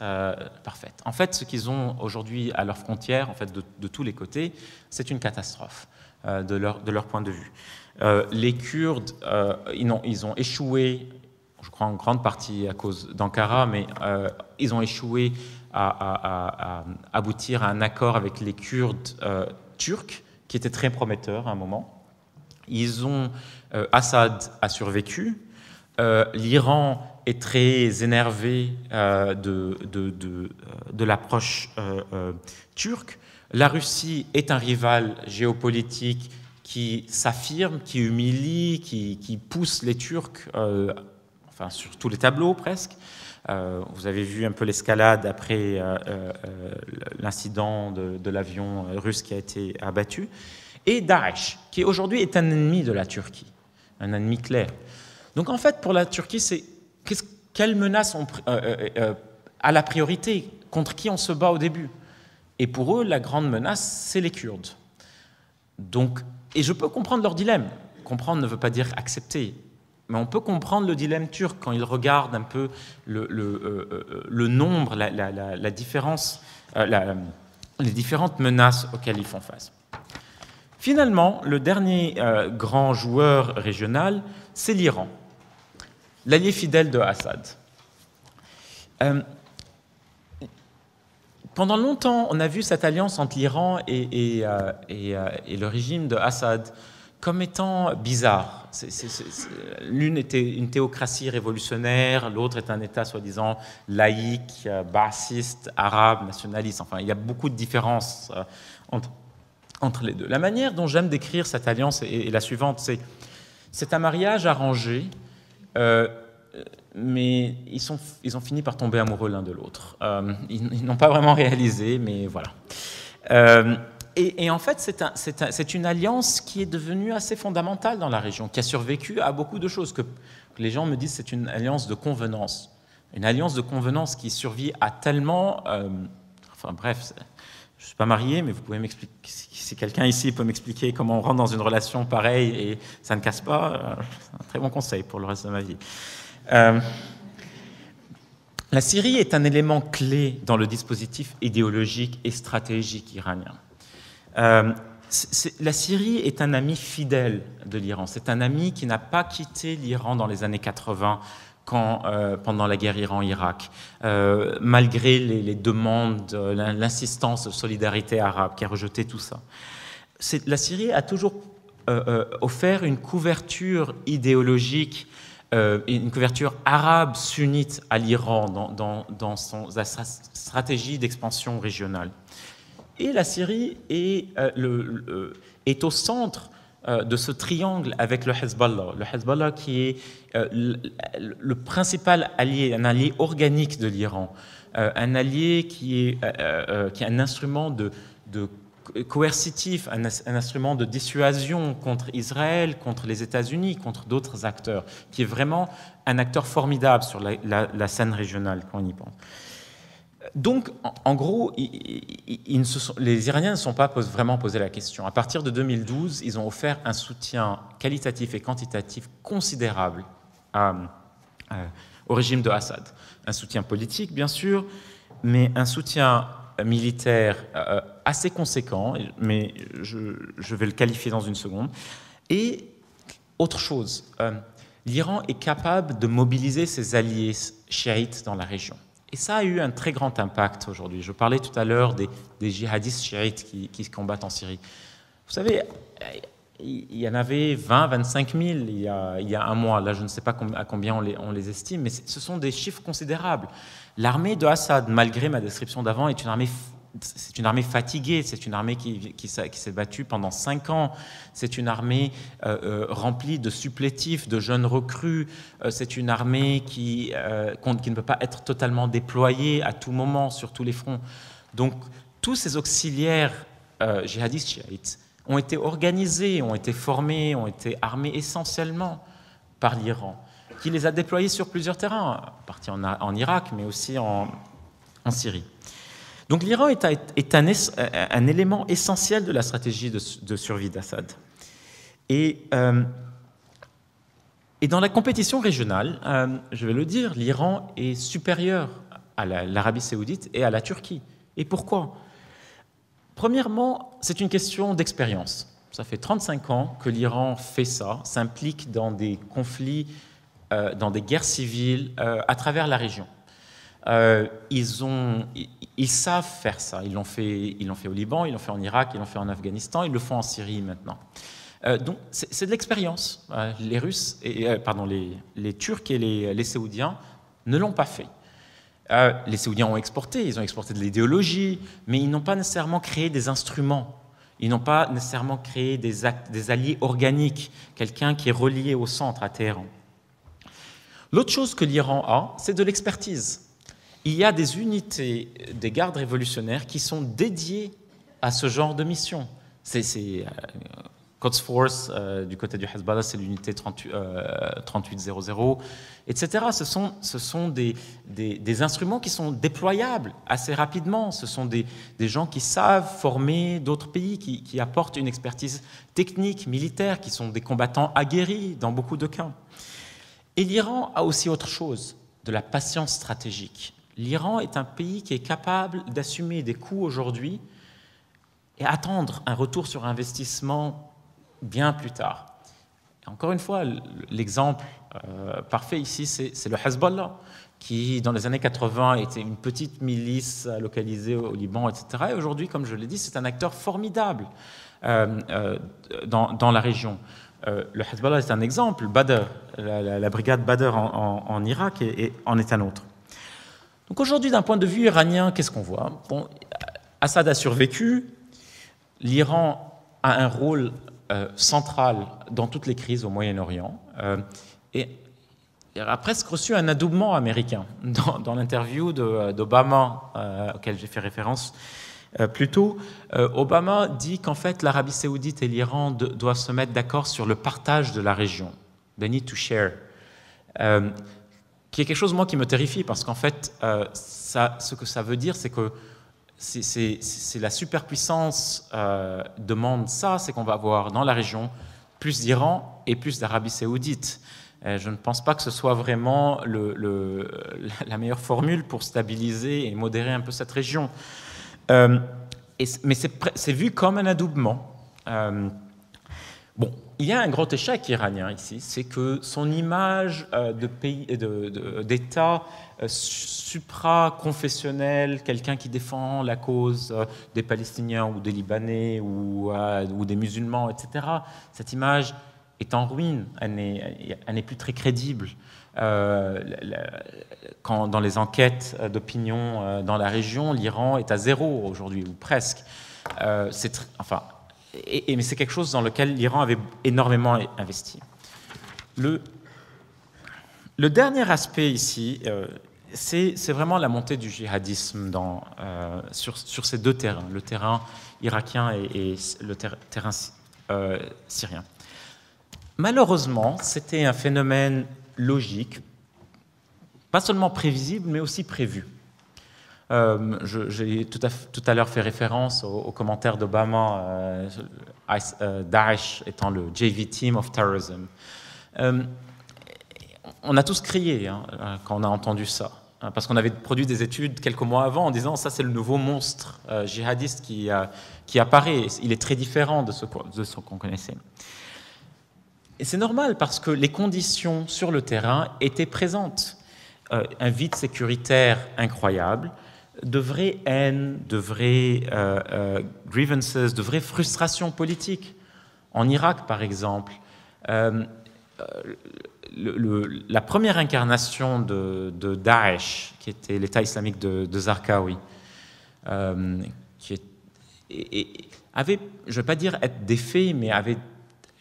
parfaite. En fait, ce qu'ils ont aujourd'hui à leurs frontières, en fait, de tous les côtés, c'est une catastrophe de leur point de vue. Les Kurdes, ils ont échoué, je crois en grande partie à cause d'Ankara, mais ils ont échoué à aboutir à un accord avec les Kurdes turcs, qui était très prometteur à un moment. Assad a survécu. L'Iran est très énervé de l'approche turque. La Russie est un rival géopolitique qui s'affirme, qui humilie, qui pousse les Turcs enfin sur tous les tableaux presque. Vous avez vu un peu l'escalade après l'incident de l'avion russe qui a été abattu. Et Daesh, qui aujourd'hui est un ennemi de la Turquie, un ennemi clair. Donc en fait, pour la Turquie, c'est quelle menace a la priorité, contre qui on se bat au début. Et pour eux, la grande menace, c'est les Kurdes. Donc, et je peux comprendre leur dilemme. Comprendre ne veut pas dire accepter. Mais on peut comprendre le dilemme turc quand ils regardent un peu le nombre, la différence, les différentes menaces auxquelles ils font face. Finalement, le dernier grand joueur régional, c'est l'Iran, l'allié fidèle de Assad. Pendant longtemps, on a vu cette alliance entre l'Iran et le régime de Assad comme étant bizarre. L'une était une théocratie révolutionnaire, l'autre est un État soi-disant laïque, baathiste, arabe, nationaliste. Enfin, il y a beaucoup de différences entre les deux. La manière dont j'aime décrire cette alliance est la suivante. C'est un mariage arrangé, mais ils ont fini par tomber amoureux l'un de l'autre. Ils n'ont pas vraiment réalisé, mais voilà. Et en fait, c'est une alliance qui est devenue assez fondamentale dans la région, qui a survécu à beaucoup de choses, que les gens me disent c'est une alliance de convenance. Une alliance de convenance qui survit à tellement... enfin bref, je ne suis pas marié, mais vous pouvez m'expliquer, si quelqu'un ici peut m'expliquer comment on rentre dans une relation pareille et ça ne casse pas, c'est un très bon conseil pour le reste de ma vie. La Syrie est un élément clé dans le dispositif idéologique et stratégique iranien. La Syrie est un ami fidèle de l'Iran. C'est un ami qui n'a pas quitté l'Iran dans les années 80 pendant la guerre Iran-Irak, malgré les demandes, l'insistance de solidarité arabe qui a rejeté tout ça. La Syrie a toujours offert une couverture idéologique, une couverture arabe sunnite à l'Iran dans sa stratégie d'expansion régionale. Et la Syrie est au centre de ce triangle avec le Hezbollah. Le Hezbollah qui est le principal allié, un allié organique de l'Iran, un allié qui est un instrument de coercitif, un instrument de dissuasion contre Israël, contre les États-Unis, contre d'autres acteurs, qui est vraiment un acteur formidable sur la scène régionale quand on y pense. Donc, en gros, les Iraniens ne se sont pas vraiment posé la question. À partir de 2012, ils ont offert un soutien qualitatif et quantitatif considérable au régime de Assad. Un soutien politique, bien sûr, mais un soutien militaire assez conséquent, mais je vais le qualifier dans une seconde. Et autre chose, l'Iran est capable de mobiliser ses alliés chiites dans la région. Et ça a eu un très grand impact aujourd'hui. Je parlais tout à l'heure des djihadistes chiites qui se combattent en Syrie. Vous savez, il y en avait 20, 25 000 il y a un mois. Là, je ne sais pas à combien on les estime, mais ce sont des chiffres considérables. L'armée de Assad, malgré ma description d'avant, est une armée fatiguée, c'est une armée qui s'est battue pendant 5 ans, c'est une armée remplie de supplétifs, de jeunes recrues, c'est une armée qui ne peut pas être totalement déployée à tout moment sur tous les fronts. Donc tous ces auxiliaires djihadistes chiites ont été organisés, ont été formés, ont été armés essentiellement par l'Iran, qui les a déployés sur plusieurs terrains, partis en Irak, mais aussi en Syrie. Donc l'Iran est un élément essentiel de la stratégie de survie d'Assad. Et dans la compétition régionale, je vais le dire, l'Iran est supérieur à l'Arabie saoudite et à la Turquie. Et pourquoi ? Premièrement, c'est une question d'expérience. Ça fait 35 ans que l'Iran fait ça, s'implique dans des conflits, dans des guerres civiles à travers la région. Ils savent faire ça. Ils l'ont fait au Liban, ils l'ont fait en Irak, ils l'ont fait en Afghanistan, ils le font en Syrie maintenant. Donc c'est de l'expérience. Les Turcs et les Saoudiens ne l'ont pas fait. Les Saoudiens ont exporté, ils ont exporté de l'idéologie, mais ils n'ont pas nécessairement créé des instruments. Ils n'ont pas nécessairement créé des alliés organiques, quelqu'un qui est relié au centre, à Téhéran. L'autre chose que l'Iran a, c'est de l'expertise. Il y a des unités des gardes révolutionnaires qui sont dédiées à ce genre de mission. Quds Force, du côté du Hezbollah, c'est l'unité 3800, etc. Ce sont des instruments qui sont déployables assez rapidement. Ce sont des gens qui savent former d'autres pays, qui apportent une expertise technique, militaire, qui sont des combattants aguerris dans beaucoup de cas. Et l'Iran a aussi autre chose, de la patience stratégique. L'Iran est un pays qui est capable d'assumer des coûts aujourd'hui et attendre un retour sur investissement bien plus tard. Et encore une fois, l'exemple parfait ici, c'est le Hezbollah, qui, dans les années 80, était une petite milice localisée au Liban, etc. Et aujourd'hui, comme je l'ai dit, c'est un acteur formidable dans la région. Le Hezbollah est un exemple. Badr, la brigade Badr en Irak en est un autre. Donc aujourd'hui, d'un point de vue iranien, qu'est-ce qu'on voit? Bon, Assad a survécu. L'Iran a un rôle central dans toutes les crises au Moyen-Orient. Et il a presque reçu un adoubement américain. Dans l'interview d'Obama, auquel j'ai fait référence plus tôt, Obama dit qu'en fait, l'Arabie saoudite et l'Iran doivent se mettre d'accord sur le partage de la région. They need to share. Qui est quelque chose, moi, qui me terrifie, parce qu'en fait, ce que ça veut dire, c'est que c'est la superpuissance demande ça, c'est qu'on va avoir dans la région plus d'Iran et plus d'Arabie saoudite. Je ne pense pas que ce soit vraiment la meilleure formule pour stabiliser et modérer un peu cette région. Mais c'est vu comme un adoubement. Bon, il y a un gros échec iranien ici, c'est que son image d'État supra-confessionnel, quelqu'un qui défend la cause des Palestiniens ou des Libanais ou des musulmans, etc., cette image est en ruine, elle n'est plus très crédible. Quand dans les enquêtes d'opinion dans la région, l'Iran est à 0 aujourd'hui, ou presque. Mais c'est quelque chose dans lequel l'Iran avait énormément investi. Le dernier aspect ici, c'est vraiment la montée du djihadisme sur ces deux terrains, le terrain irakien et le terrain syrien. Malheureusement, c'était un phénomène logique, pas seulement prévisible, mais aussi prévu. J'ai tout à l'heure fait référence aux commentaires d'Obama, Daesh étant le JV Team of Terrorism. On a tous crié quand on a entendu ça, parce qu'on avait produit des études quelques mois avant en disant ça c'est le nouveau monstre djihadiste qui apparaît. Il est très différent de ce qu'on connaissait. Et c'est normal parce que les conditions sur le terrain étaient présentes. Un vide sécuritaire incroyable, de vraies haines, de vraies grievances, de vraies frustrations politiques. En Irak, par exemple, la première incarnation de Daesh, qui était l'État islamique de Zarqawi, qui avait, je ne vais pas dire être défait, mais avait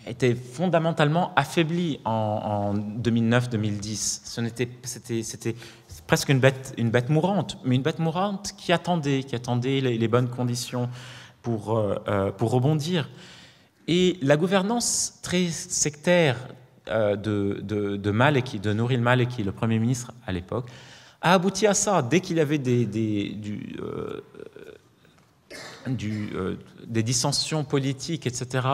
été fondamentalement affaibli en 2009-2010. C'était presque une bête mourante, mais une bête mourante qui attendait les bonnes conditions pour rebondir. Et la gouvernance très sectaire de Maleki, de Nouri al-Maleki, le Premier ministre à l'époque, a abouti à ça. Dès qu'il y avait des dissensions politiques, etc.,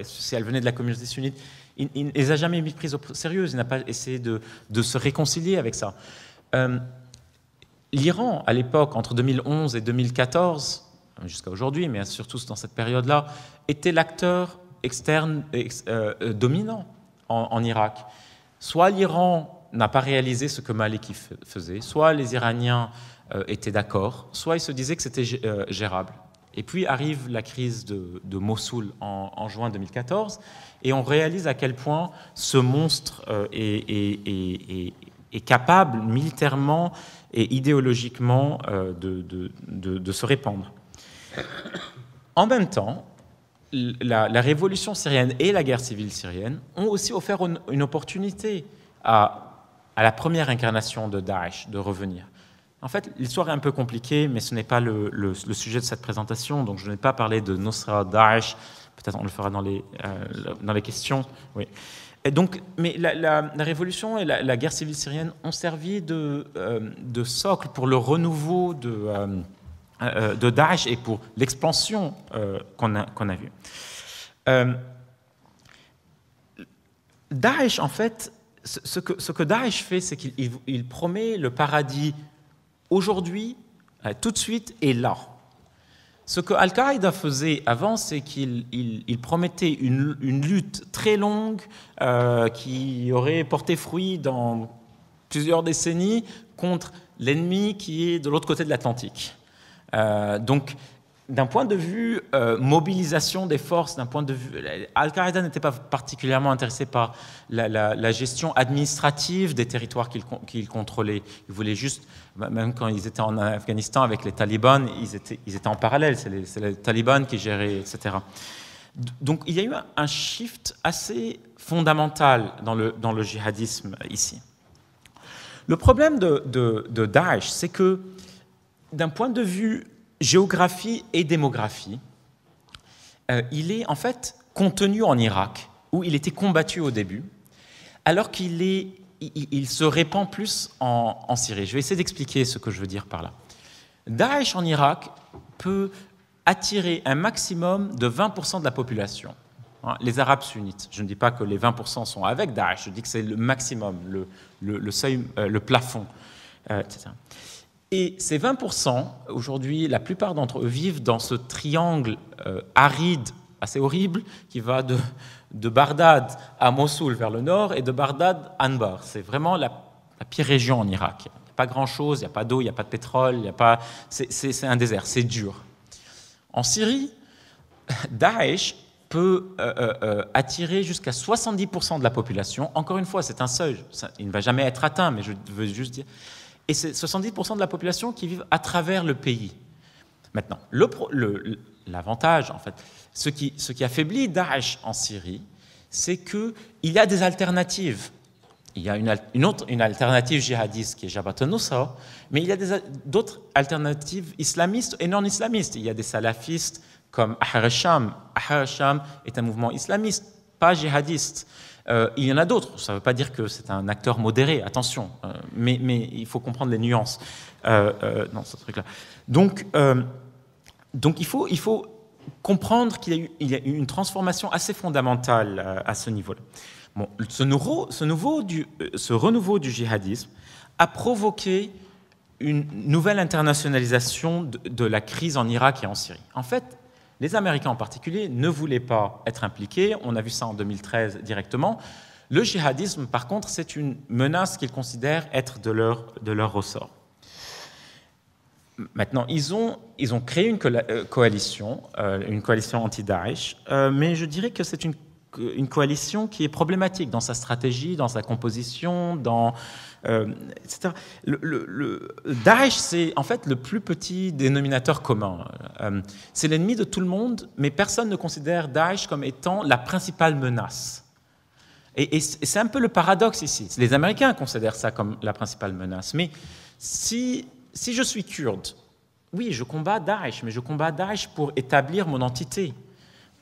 si elles venaient de la communauté sunnite, il ne les a jamais mis prises au sérieux, il n'a pas essayé de se réconcilier avec ça. L'Iran, à l'époque, entre 2011 et 2014, jusqu'à aujourd'hui, mais surtout dans cette période-là, était l'acteur externe dominant en Irak. Soit l'Iran n'a pas réalisé ce que Maleki faisait, soit les Iraniens étaient d'accord, soit ils se disaient que c'était gérable. Et puis arrive la crise de Mossoul en juin 2014, et on réalise à quel point ce monstre est capable militairement et idéologiquement de se répandre. En même temps, la révolution syrienne et la guerre civile syrienne ont aussi offert une opportunité à à la première incarnation de Daesh de revenir. En fait, l'histoire est un peu compliquée, mais ce n'est pas le sujet de cette présentation, donc je n'ai pas parlé de Nusra Daesh, peut-être on le fera dans les questions. Oui. Et donc, mais la révolution et la guerre civile syrienne ont servi de socle pour le renouveau de Daesh et pour l'expansion qu'on a vue. Daesh, en fait, ce que Daesh fait, c'est qu'il promet le paradis aujourd'hui, tout de suite et là. Ce que Al-Qaïda faisait avant, c'est qu'il promettait une lutte très longue qui aurait porté fruit dans plusieurs décennies contre l'ennemi qui est de l'autre côté de l'Atlantique. Donc, d'un point de vue mobilisation des forces, d'un point de vue, Al-Qaïda n'était pas particulièrement intéressé par la gestion administrative des territoires qu'il contrôlait. Ils voulaient juste, même quand ils étaient en Afghanistan avec les talibans, ils étaient en parallèle, c'est les talibans qui géraient, etc. Donc il y a eu un shift assez fondamental dans le djihadisme ici. Le problème de Daesh, c'est que d'un point de vue géographie et démographie, il est en fait contenu en Irak, où il était combattu au début, alors il se répand plus en Syrie. Je vais essayer d'expliquer ce que je veux dire par là. Daesh en Irak peut attirer un maximum de 20% de la population. Les Arabes sunnites, je ne dis pas que les 20% sont avec Daesh, je dis que c'est le maximum, le seuil, le plafond, etc. Et ces 20%, aujourd'hui, la plupart d'entre eux vivent dans ce triangle aride, assez horrible, qui va de Bagdad à Mossoul vers le nord et de Bagdad à Anbar. C'est vraiment la pire région en Irak. Il n'y a pas grand-chose, il n'y a pas d'eau, il n'y a pas de pétrole, c'est un désert, c'est dur. En Syrie, Daesh peut attirer jusqu'à 70% de la population. Encore une fois, c'est un seuil, il ne va jamais être atteint, mais je veux juste dire... Et c'est 70% de la population qui vivent à travers le pays. Maintenant, l'avantage, en fait, ce qui affaiblit Daesh en Syrie, c'est qu'il y a des alternatives. Il y a une alternative djihadiste qui est Jabhat al-Nusra, mais il y a d'autres alternatives islamistes et non islamistes. Il y a des salafistes comme Ahrar al-Sham. Ahrar al-Sham est un mouvement islamiste, pas djihadiste. Il y en a d'autres, ça ne veut pas dire que c'est un acteur modéré, attention, mais il faut comprendre les nuances dans ce truc-là. Donc il faut comprendre qu'il y a eu une transformation assez fondamentale à ce niveau-là. Bon, ce renouveau du djihadisme a provoqué une nouvelle internationalisation de la crise en Irak et en Syrie. En fait, les Américains en particulier ne voulaient pas être impliqués. On a vu ça en 2013 directement. Le djihadisme, par contre, c'est une menace qu'ils considèrent être de leur ressort. Maintenant, ils ont créé une coalition anti-Daesh, mais je dirais que c'est une coalition qui est problématique dans sa stratégie, dans sa composition, etc. Daesh, c'est en fait le plus petit dénominateur commun. C'est l'ennemi de tout le monde, mais personne ne considère Daesh comme étant la principale menace. Et c'est un peu le paradoxe ici. Les Américains considèrent ça comme la principale menace. Mais si je suis kurde, oui, je combats Daesh, mais je combats Daesh pour établir mon entité.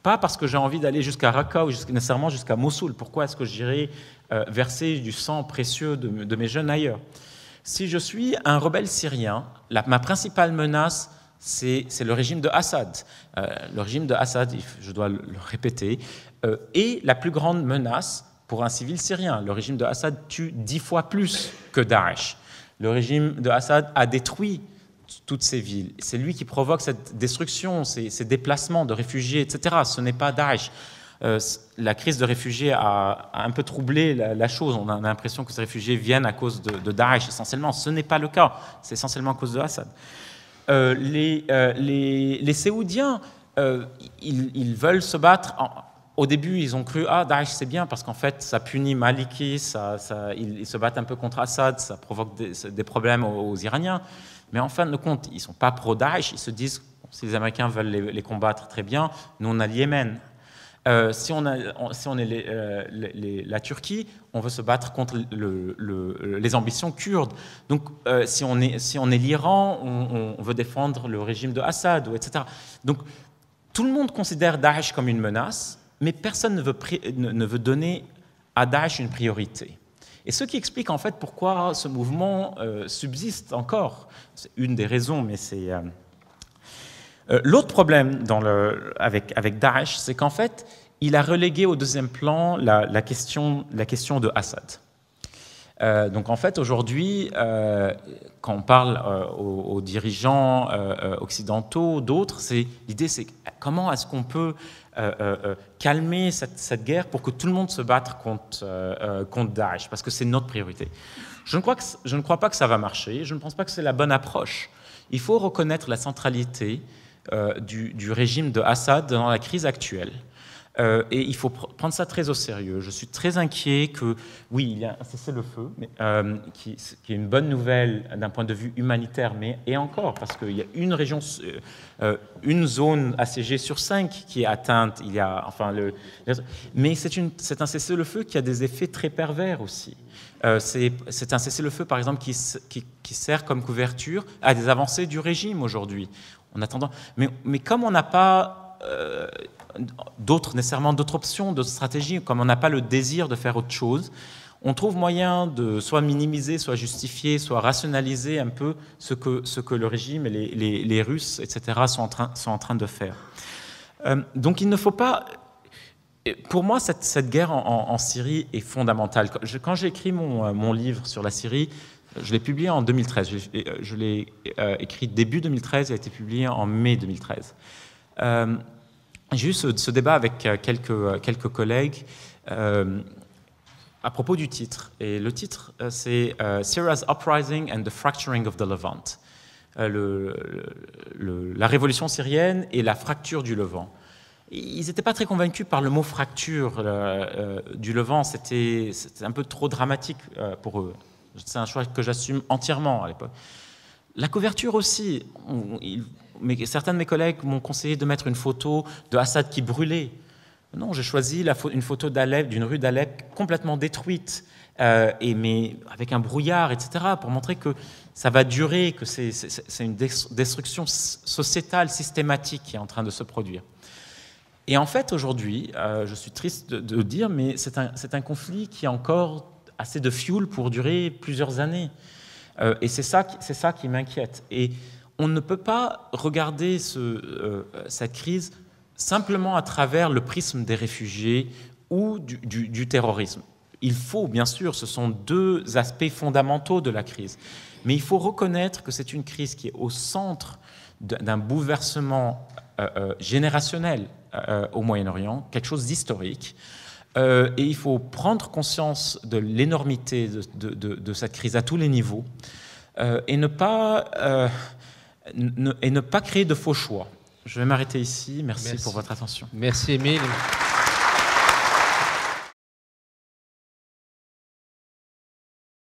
Pas parce que j'ai envie d'aller jusqu'à Raqqa ou nécessairement jusqu'à Mossoul. Pourquoi est-ce que j'irais verser du sang précieux de mes jeunes ailleurs? Si je suis un rebelle syrien, ma principale menace, c'est le régime de Assad. Le régime de Assad, je dois le répéter, est la plus grande menace pour un civil syrien. Le régime de Assad tue 10 fois plus que Daesh. Le régime de Assad a détruit toutes ces villes. C'est lui qui provoque cette destruction, ces déplacements de réfugiés, etc. Ce n'est pas Daesh. La crise de réfugiés a un peu troublé la chose. On a l'impression que ces réfugiés viennent à cause de Daesh essentiellement. Ce n'est pas le cas. C'est essentiellement à cause de Assad. Les Saoudiens, ils veulent se battre. Au début, ils ont cru Daesh c'est bien parce qu'en fait ça punit Maliki, ils se battent un peu contre Assad, ça provoque des problèmes aux Iraniens. Mais en fin de compte, ils ne sont pas pro-Daesh, ils se disent si les Américains veulent les combattre très bien, nous on a le Yémen. Si on est la Turquie, on veut se battre contre les ambitions kurdes. Donc, si on est l'Iran, on veut défendre le régime de Assad, etc. Donc, tout le monde considère Daesh comme une menace, mais personne ne veut donner à Daesh une priorité. Et ce qui explique en fait pourquoi ce mouvement subsiste encore. C'est une des raisons, mais c'est... L'autre problème avec Daesh, c'est qu'en fait, il a relégué au deuxième plan la question de Assad. Donc en fait, aujourd'hui, quand on parle aux dirigeants occidentaux, d'autres, l'idée c'est comment est-ce qu'on peut calmer cette guerre pour que tout le monde se batte contre Daesh, parce que c'est notre priorité. Je ne crois pas que ça va marcher, je ne pense pas que c'est la bonne approche. Il faut reconnaître la centralité du régime de Assad dans la crise actuelle. Et il faut prendre ça très au sérieux. Je suis très inquiet que, oui, il y a un cessez-le-feu, qui est une bonne nouvelle d'un point de vue humanitaire, et encore, parce qu'il y a une zone assiégée sur 5 qui est atteinte. Mais c'est un cessez-le-feu qui a des effets très pervers aussi. C'est un cessez-le-feu, par exemple, qui sert comme couverture à des avancées du régime aujourd'hui. En attendant, mais comme on n'a pas nécessairement d'autres options, d'autres stratégies, comme on n'a pas le désir de faire autre chose, on trouve moyen de soit minimiser, soit justifier, soit rationaliser un peu ce que le régime et les Russes, etc., sont en train de faire. Donc il ne faut pas... Pour moi, cette guerre en Syrie est fondamentale. Quand j'ai écrit mon livre sur la Syrie, je l'ai publié en 2013. Je l'ai écrit début 2013 et a été publié en mai 2013. J'ai eu ce débat avec quelques collègues à propos du titre. Et le titre, c'est Syria's Uprising and the Fracturing of the Levant. La révolution syrienne et la fracture du Levant. Ils n'étaient pas très convaincus par le mot fracture du Levant. C'était un peu trop dramatique pour eux. C'est un choix que j'assume entièrement à l'époque. La couverture aussi. Certains de mes collègues m'ont conseillé de mettre une photo de Assad qui brûlait. Non, j'ai choisi une photo d'une rue d'Alep complètement détruite, mais avec un brouillard, etc., pour montrer que ça va durer, que c'est une destruction sociétale systématique qui est en train de se produire. Et en fait, aujourd'hui, je suis triste de dire, mais c'est un conflit qui a encore assez de fuel pour durer plusieurs années. Et c'est ça qui m'inquiète. Et on ne peut pas regarder cette crise simplement à travers le prisme des réfugiés ou du terrorisme. Il faut, bien sûr, ce sont deux aspects fondamentaux de la crise. Mais il faut reconnaître que c'est une crise qui est au centre d'un bouleversement générationnel au Moyen-Orient, quelque chose d'historique. Et il faut prendre conscience de l'énormité de cette crise à tous les niveaux et ne pas créer de faux choix. Je vais m'arrêter ici. Merci pour votre attention. Merci, Émile.